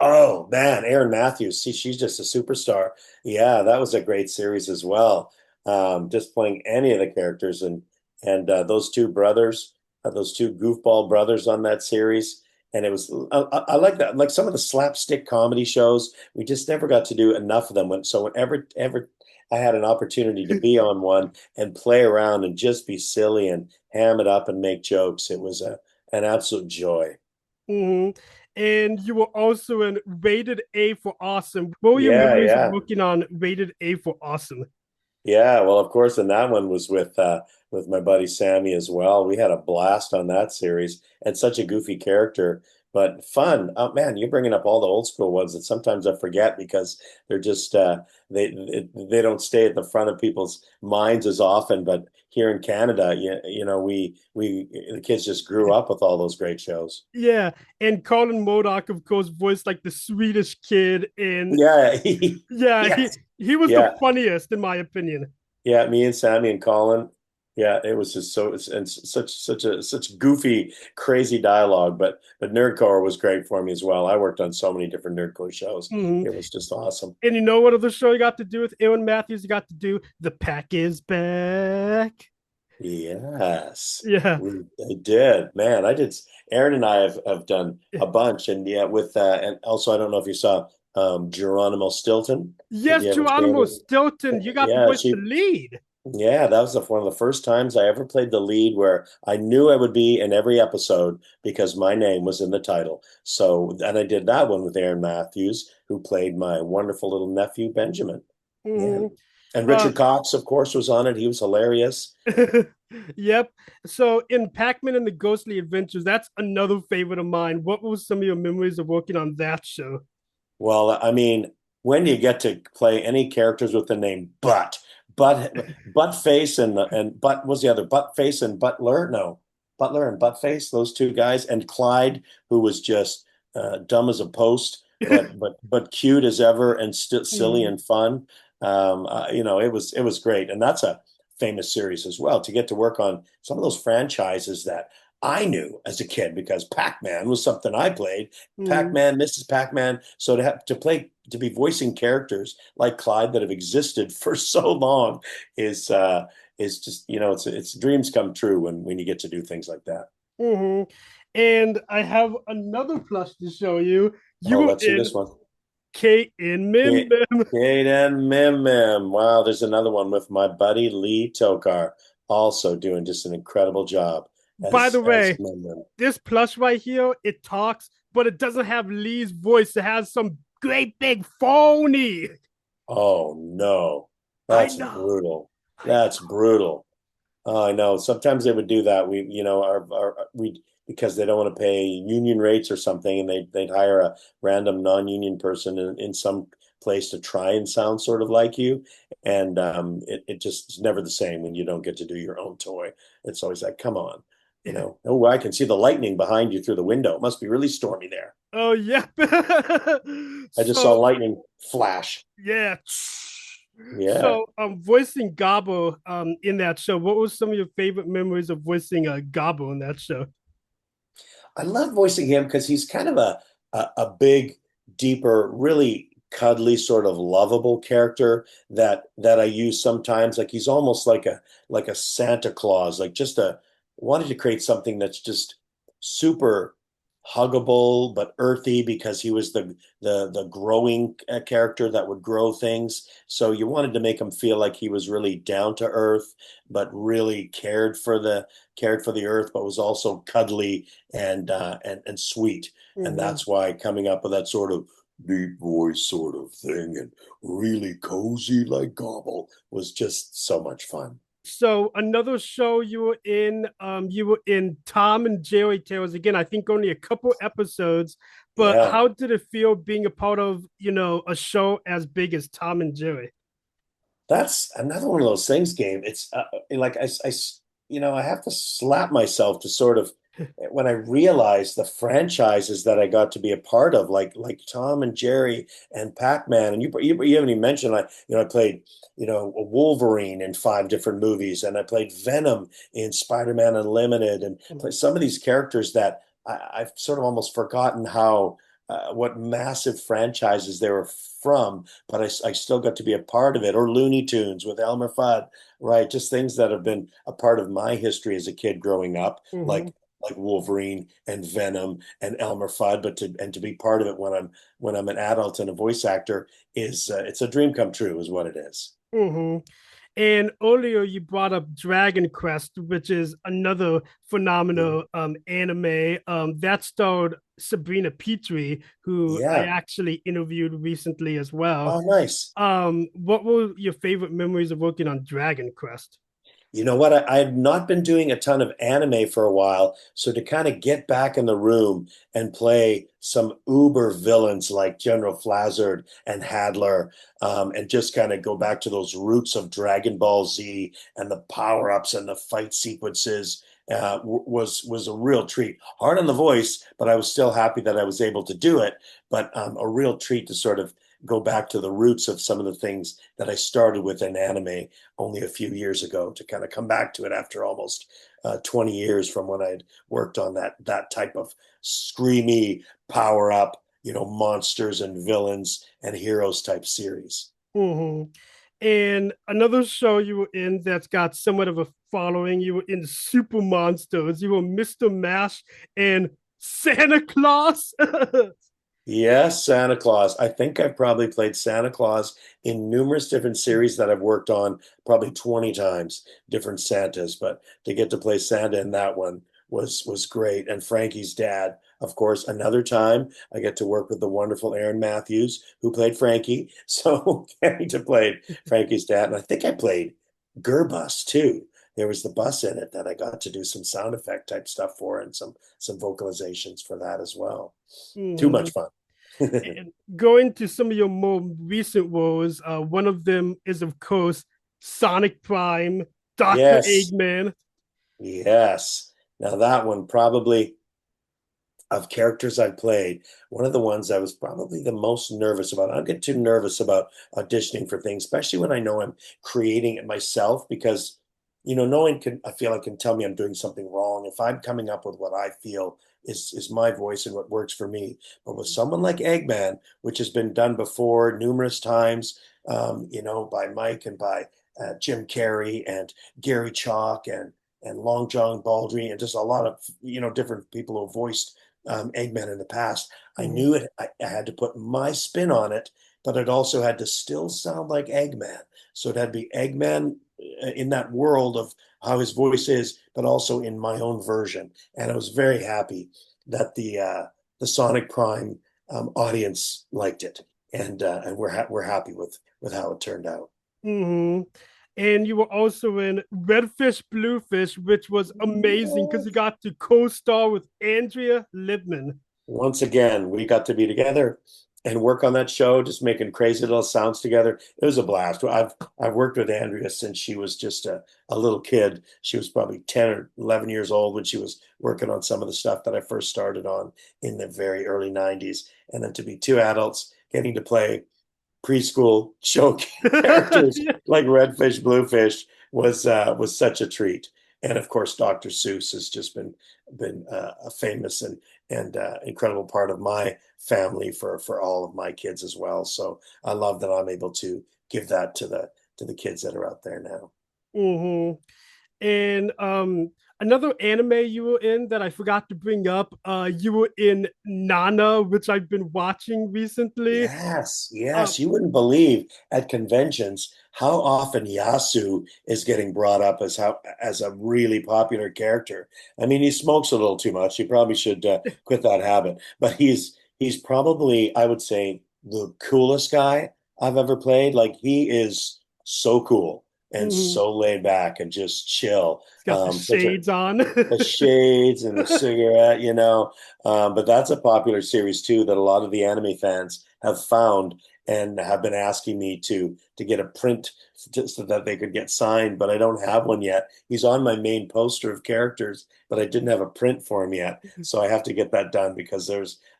S2: Oh man, Aaron Matthews. She's just a superstar. Yeah, that was a great series as well. Just playing any of the characters, and those two brothers, those two goofball brothers on that series. And it was I like that. Like some of the slapstick comedy shows, we just never got to do enough of them. So whenever ever I had an opportunity to be on one and play around and just be silly and ham it up and make jokes, it was an absolute joy.
S1: hmm And you were also in Rated A for Awesome. What were your
S2: Yeah,
S1: memories of
S2: yeah.
S1: working on Rated A for Awesome?
S2: Yeah, well, of course, and that one was with my buddy Sammy as well. We had a blast on that series, and such a goofy character, but fun. Oh man, you're bringing up all the old school ones that sometimes I forget because they're just they don't stay at the front of people's minds as often. But here in Canada, we the kids just grew up with all those great shows.
S1: Yeah, and Colin Modoc, of course, voiced like the Swedish kid in.
S2: Yeah,
S1: Yeah, he
S2: yes.
S1: He was the
S2: Yeah,
S1: funniest in my opinion.
S2: yeah, me and Sammy and Colin. Yeah, it was just and such goofy, crazy dialogue. But Nerdcore was great for me as well. I worked on so many different Nerdcore shows.
S1: Mhm.
S2: It was just awesome.
S1: And you know what other show you got to do with Aaron Matthews? You got to do The Pack is Back.
S2: Yes,
S1: Yeah.
S2: I did. Man, I did. Aaron and I have done a bunch, and yeah, with and also I don't know if you saw Geronimo Stilton. Did
S1: Yes,
S2: you ever see
S1: Geronimo
S2: any?
S1: Stilton. You got to
S2: Yeah,
S1: voice the
S2: she.
S1: lead.
S2: Yeah, that was one of the first times I ever played the lead where I knew I would be in every episode because my name was in the title. So, and I did that one with Aaron Matthews, who played my wonderful little nephew Benjamin. Yeah,
S1: Mhm.
S2: and
S1: Uh,
S2: Richard Cox, of course, was on it. He was hilarious.
S1: yep. So in Pac-Man and the Ghostly Adventures, that's another favorite of mine. What were some of your memories of working on that show?
S2: Well, I mean, when do you get to play any characters with the name Buttface and Butt was the other Buttface and Butler? No, Butler and Buttface, those two guys, and Clyde, who was just dumb as a post, but cute as ever and still silly
S1: Mhm.
S2: and fun. It was great, and that's a famous series as well. To get to work on some of those franchises that I knew as a kid because Pac-Man was something I played.
S1: Mhm.
S2: Pac-Man, Mrs. Pac-Man. So to be voicing characters like Clyde that have existed for so long is just it's dreams come true when you get to do things like that.
S1: Mhm. And I have another plus to show you. You
S2: Oh,
S1: were
S2: let's hear
S1: in
S2: this one.
S1: Kate and Mim
S2: Kate,
S1: Mim.
S2: Kate and Mim Mim. Wow, there's another one with my buddy Lee Tokar, also doing just an incredible job
S1: By the
S2: as
S1: way,
S2: Mim Mim.
S1: this plus right here, it talks, but it doesn't have Lee's voice. It has some great big phony.
S2: Oh no,
S1: I
S2: that's
S1: know.
S2: brutal.
S1: I
S2: That's brutal. Oh, I know. Sometimes they would do that. We because they don't want to pay union rates or something, and they'd hire a random non-union person in some place to try and sound sort of like you, and it just is never the same when you don't get to do your own toy. It's always like, come on,
S1: know.
S2: Oh, I can see the lightning behind you through the window. It must be really stormy there.
S1: Oh yeah.
S2: I just saw
S1: So
S2: lightning flash.
S1: yeah.
S2: Yeah.
S1: So voicing Gabo in that show, what was some of your favorite memories of voicing Gabo in that show?
S2: I love voicing him because he's kind of a big, deeper, really cuddly, sort of lovable character that I use sometimes. Like he's almost like a Santa Claus, like just a wanted to create something that's just super huggable but earthy because he was the growing character that would grow things. So you wanted to make him feel like he was really down to earth, but really cared for the earth, but was also cuddly and sweet. And
S1: Mhm.
S2: that's why coming up with that sort of deep voice sort of thing and really cozy like Gobble was just so much fun.
S1: So another show you were in Tom and Jerry Tales again. I think only a couple episodes, but
S2: Yeah,
S1: how did it feel being a part of a show as big as Tom and Jerry?
S2: that's another one of those things, game. It's like I have to slap myself to sort of when I realize the franchises that I got to be a part of, like Tom and Jerry and Pac-Man, and you haven't even mentioned I played a Wolverine in 5 different movies, and I played Venom in Spider-Man Unlimited, and played some of these characters that I've sort of almost forgotten how what massive franchises they were from, but I still got to be a part of it. Or Looney Tunes with Elmer Fudd, right? Just things that have been a part of my history as a kid growing up,
S1: Mhm.
S2: like Wolverine and Venom and Elmer Fudd. But to be part of it when I'm an adult and a voice actor is it's a dream come true, is what it is.
S1: Mm-hmm. And earlier you brought up Dragon Quest, which is another
S2: Yeah.
S1: phenomenal anime that starred Sabrina Petrie, who I
S2: Yeah.
S1: actually interviewed recently as well.
S2: Oh, nice.
S1: What were your favorite memories of working on Dragon Quest?
S2: You know what? I had not been doing a ton of anime for a while, so to kind of get back in the room and play some uber villains like General Flazard and Hadler, and just kind of go back to those roots of Dragon Ball Z and the power-ups and the fight sequences was a real treat. Hard on the voice, but I was still happy that I was able to do it. But a real treat to sort of go back to the roots of some of the things that I started with in anime only a few years ago, to kind of come back to it after almost 20 years from when I'd worked on that type of screamy power up, monsters and villains and heroes type series.
S1: Mm-hmm. And another show you were in that's got somewhat of a following, you were in Super Monsters. You were Mr. Mash and Santa Claus.
S2: Yes, Santa Claus. I think I've probably played Santa Claus in numerous different series that I've worked on, probably 20 times, different Santas, but to get to play Santa in that one was great. And Frankie's dad, of course, another time I get to work with the wonderful Aaron Matthews, who played Frankie. So getting to play Frankie's dad. And I think I played Gerbus too. There was the bus in it that I got to do some sound effect type stuff for, and some vocalizations for that as well. Too
S1: Mhm.
S2: much fun.
S1: And going to some of your more recent roles, one of them is, of course, Sonic Prime, Dr.
S2: Yes,
S1: Eggman.
S2: yes. Now that one probably, of characters I've played, one of the ones I was probably the most nervous about. I don't get too nervous about auditioning for things, especially when I know I'm creating it myself, because no one can, I feel like, can tell me I'm doing something wrong if I'm coming up with what I feel is my voice and what works for me. But with someone like Eggman, which has been done before numerous times, by Mike and by Jim Carrey and Gary Chalk and Long John Baldry, and just a lot of different people who voiced Eggman in the past. I
S1: Mhm.
S2: knew it. I had to put my spin on it, but it also had to still sound like Eggman. So it had to be Eggman in that world of how his voice is, but also in my own version. And I was very happy that the Sonic Prime audience liked it, and we're happy with how it turned out.
S1: Mm-hmm. And you were also in Redfish Bluefish, which was amazing because you got to co-star with Andrea Libman.
S2: Once again, we got to be together and work on that show, just making crazy little sounds together. It was a blast. I've worked with Andrea since she was just a little kid. She was probably 10 or 11 years old when she was working on some of the stuff that I first started on in the very early 90s. And then to be two adults getting to play preschool show characters
S1: Yeah.
S2: like Redfish, Bluefish was such a treat. And of course, Dr. Seuss has just been a famous and incredible part of my family for all of my kids as well. So I love that I'm able to give that to the kids that are out there now.
S1: Mm-hmm. And another anime you were in that I forgot to bring up, you were in Nana, which I've been watching recently.
S2: Yes,
S1: Uh,
S2: yes. You wouldn't believe at conventions how often Yasu is getting brought up as a really popular character. I mean, he smokes a little too much. He probably should quit that habit. But he's probably, I would say, the coolest guy I've ever played. Like, he is so cool and
S1: mhm.
S2: so laid back and just chill.
S1: He's got the
S2: Such a
S1: shades on.
S2: the shades and the cigarette, but that's a popular series too that a lot of the anime fans have found and have been asking me to get a print so that they could get signed, but I don't have one yet. He's on my main poster of characters, but I didn't have a print for him yet. So I have to get that done because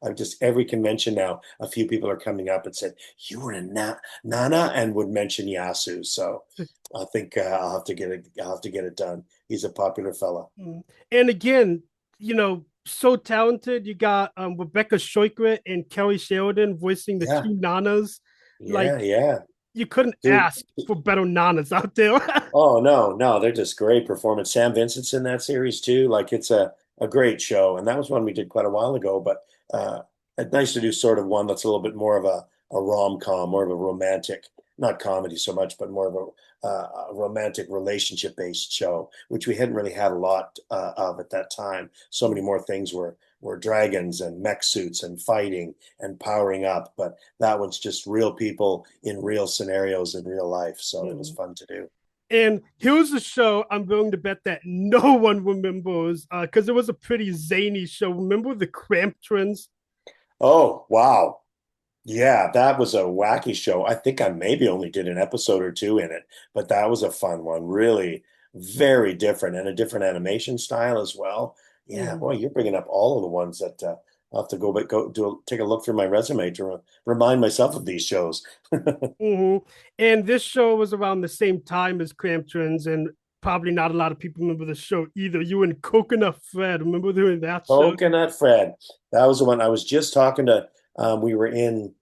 S2: I'm just every convention now, a few people are coming up and said, "You were in Nana," and would mention Yasu. So I think I'll have to get it done. He's a popular fella.
S1: And again, so talented. You got Rebecca Shoikret and Kelly Sheridan voicing the
S2: Yeah,
S1: two Nanas.
S2: yeah,
S1: Like,
S2: yeah.
S1: you couldn't
S2: Dude,
S1: ask for better Nanas out there.
S2: oh no, no, they're just great performance. Sam Vincent's in that series too. Like it's a great show. And that was one we did quite a while ago, but it's nice to do sort of one that's a little bit more of a rom-com, more of a romantic, not comedy so much, but more of a romantic relationship-based show, which we hadn't really had a lot of at that time. So many more things were dragons and mech suits and fighting and powering up, but that one's just real people in real scenarios in real life. So it was fun to do.
S1: And here's a show I'm willing to bet that no one remembers because it was a pretty zany show. Remember the Cramp Twins?
S2: Oh, wow. Yeah, that was a wacky show. I think I maybe only did an episode or two in it, but that was a fun one. Really very different and a different animation style as well. Yeah,
S1: Mhm.
S2: boy, you're bringing up all of the ones that I'll have to take a look through my resume to remind myself of these shows.
S1: Hmm. And this show was around the same time as Cramp Trends, and probably not a lot of people remember the show either. You and Coconut Fred, remember doing that show?
S2: Coconut Fred. That was the one I was just talking to. We were in,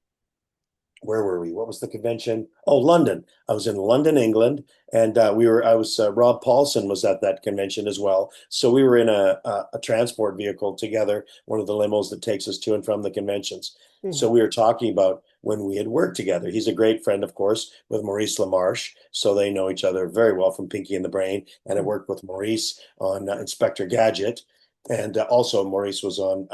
S2: where were we? What was the convention? Oh, London. I was in London, England, and Rob Paulson was at that convention as well. So we were in a transport vehicle together, one of the limos that takes us to and from the conventions. So
S1: Mhm.
S2: we were talking about when we had worked together. He's a great friend, of course, with Maurice LaMarche, so they know each other very well from Pinky and the Brain. And I worked with Maurice on Inspector Gadget, and also Maurice was on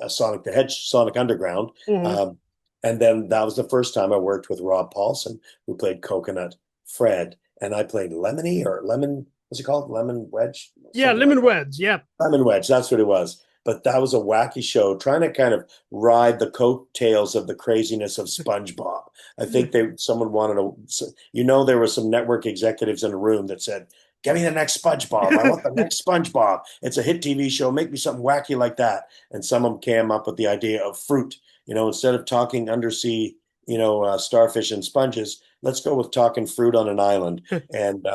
S2: Sonic Underground.
S1: Mhm.
S2: Um, and then that was the first time I worked with Rob Paulson, who played Coconut Fred, and I played Lemony or Lemon. What's it called? Lemon Wedge,
S1: Yeah,
S2: something like
S1: Lemon
S2: that.
S1: Wedge. Yeah.
S2: Lemon Wedge. That's what it was. But that was a wacky show, trying to kind of ride the coattails of the craziness of SpongeBob. I think someone wanted to, there were some network executives in a room that said, "Give me the next SpongeBob. I want the next SpongeBob. It's a hit TV show. Make me something wacky like that." And someone came up with the idea of fruit. Instead of talking undersea, starfish and sponges, let's go with talking fruit on an island. And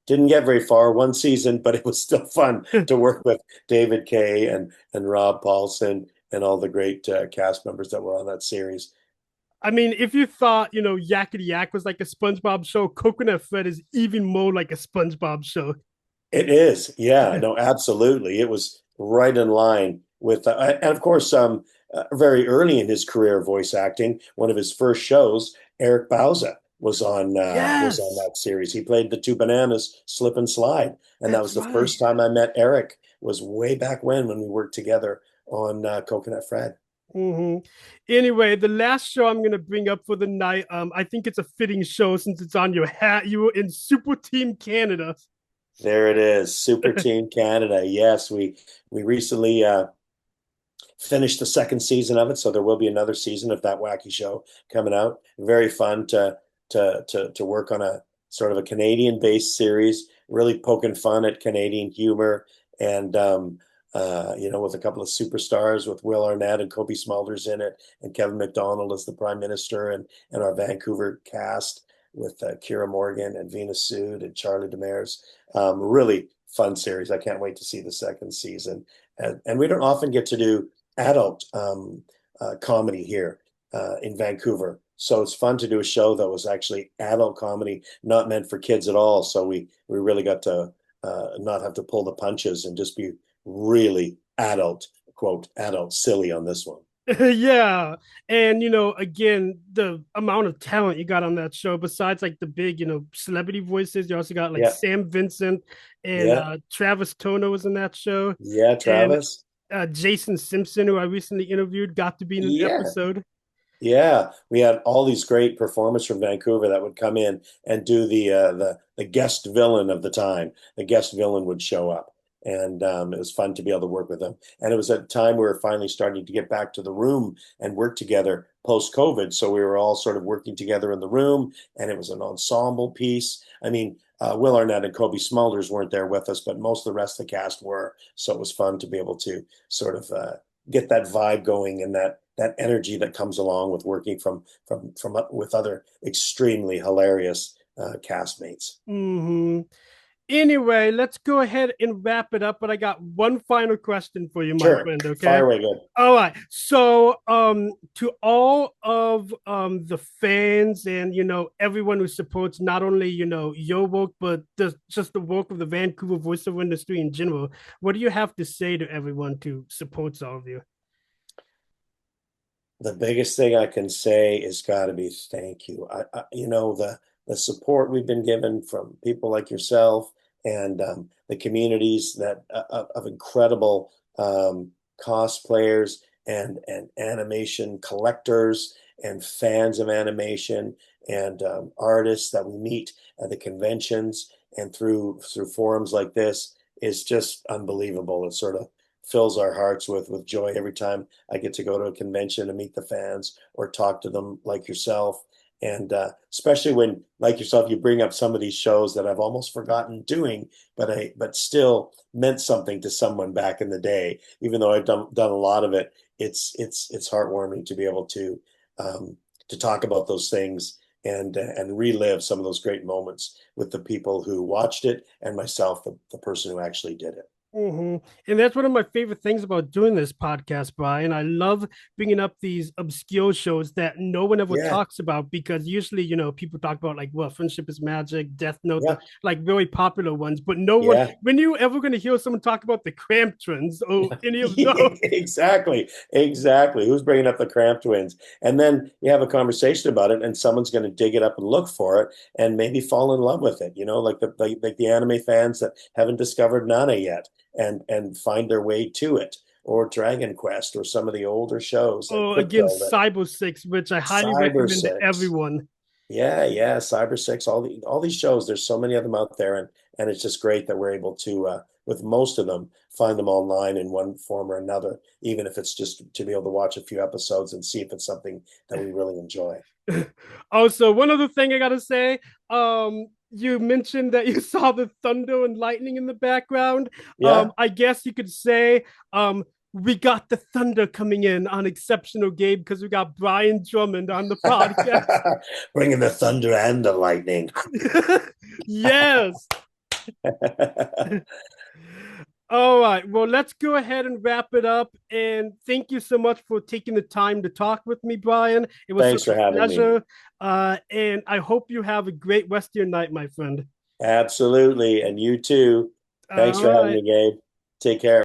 S2: didn't get very far one season, but it was still fun to work with David Kay and Rob Paulson and all the great cast members that were on that series.
S1: I mean, if you thought, Yakety Yak was like a SpongeBob show, Coconut Fred is even more like a SpongeBob show.
S2: It is, yeah, no, absolutely. It was right in line with, and of course, very early in his career of voice acting, one of his first shows, Eric Bauza was on
S1: Yes,
S2: that series. He played the two bananas, Slip and Slide, and that
S1: that's
S2: was the
S1: right.
S2: first time I met Eric. Was way back when we worked together on Coconut Fred.
S1: Hmm. Anyway, the last show I'm gonna bring up for the night, I think it's a fitting show since it's on your hat. You were in Super Team Canada.
S2: There it is, Super Team Canada. Yes, we recently finished the second season of it, so there will be another season of that wacky show coming out. Very fun to work on a sort of a Canadian-based series, really poking fun at Canadian humor, and with a couple of superstars with Will Arnett and Kobe Smulders in it, and Kevin McDonald as the Prime Minister, and our Vancouver cast with Kira Morgan and Venus Sood and Charlie Demers. Really fun series. I can't wait to see the second season. And we don't often get to do adult comedy here in Vancouver. So it's fun to do a show that was actually adult comedy, not meant for kids at all. So we really got to not have to pull the punches and just be really adult, quote, adult silly on this one.
S1: Yeah. And again, the amount of talent you got on that show, besides like the big, celebrity voices, you also got like
S2: Yeah,
S1: Sam Vincent and
S2: yeah,
S1: Travis Tono was in that show.
S2: yeah,
S1: And
S2: Travis.
S1: Jason Simpson, who I recently interviewed, got to be in an
S2: Yeah,
S1: episode.
S2: yeah, we had all these great performers from Vancouver that would come in and do the guest villain of the time. The guest villain would show up, and it was fun to be able to work with them. And it was at a time we were finally starting to get back to the room and work together post COVID. So we were all sort of working together in the room, and it was an ensemble piece. I mean, Will Arnett and Kobe Smulders weren't there with us, but most of the rest of the cast were. So it was fun to be able to sort of get that vibe going and that energy that comes along with working from with other extremely hilarious castmates.
S1: Hmm. Anyway, let's go ahead and wrap it up. But I got one final question for you, my
S2: Sure,
S1: friend. Okay.
S2: fire away, good.
S1: All right. So, to all of the fans and everyone who supports not only your work but just the work of the Vancouver voiceover industry in general, what do you have to say to everyone who supports all of you?
S2: The biggest thing I can say is got to be thank you. The support we've been given from people like yourself and the communities that of incredible cosplayers and animation collectors and fans of animation and artists that we meet at the conventions and through forums like this is just unbelievable. It sort of fills our hearts with joy every time I get to go to a convention and meet the fans or talk to them like yourself. And especially when, like yourself, you bring up some of these shows that I've almost forgotten doing, but still meant something to someone back in the day. Even though I've done a lot of it, it's heartwarming to be able to talk about those things and relive some of those great moments with the people who watched it and myself, the person who actually did it.
S1: Hmm. And that's one of my favorite things about doing this podcast, Brian. I love bringing up these obscure shows that no one ever
S2: Yeah,
S1: talks about because usually, people talk about like, well, Friendship is Magic, Death Note,
S2: yeah,
S1: like very popular ones. But no one,
S2: yeah.
S1: when you ever going to hear someone talk about the Cramptons or any of those?
S2: Exactly, exactly. Who's bringing up the Cramp Twins? And then you have a conversation about it, and someone's going to dig it up and look for it, and maybe fall in love with it. Like the anime fans that haven't discovered Nana yet, and find their way to it, or Dragon Quest, or some of the older shows like
S1: Or again,
S2: Crypto, that
S1: Cyber Six, which I highly
S2: Cyber
S1: recommend to
S2: Six.
S1: everyone.
S2: Yeah, yeah, Cyber Six, all these shows. There's so many of them out there, and it's just great that we're able to, with most of them, find them online in one form or another, even if it's just to be able to watch a few episodes and see if it's something that we really enjoy.
S1: Also, one other thing I gotta say, you mentioned that you saw the thunder and lightning in the background.
S2: Yeah,
S1: I guess you could say, we got the thunder coming in on Exceptional Gabe because we got Brian Drummond on the podcast.
S2: bringing the thunder and the lightning.
S1: Yes. All right. Well, let's go ahead and wrap it up. And thank you so much for taking the time to talk with me, Brian. It was
S2: Thanks
S1: such
S2: for
S1: a
S2: having me.
S1: pleasure. And I hope you have a great rest of your night, my friend.
S2: Absolutely, and you too. Thanks
S1: All
S2: for having
S1: right.
S2: me, Gabe. Take care.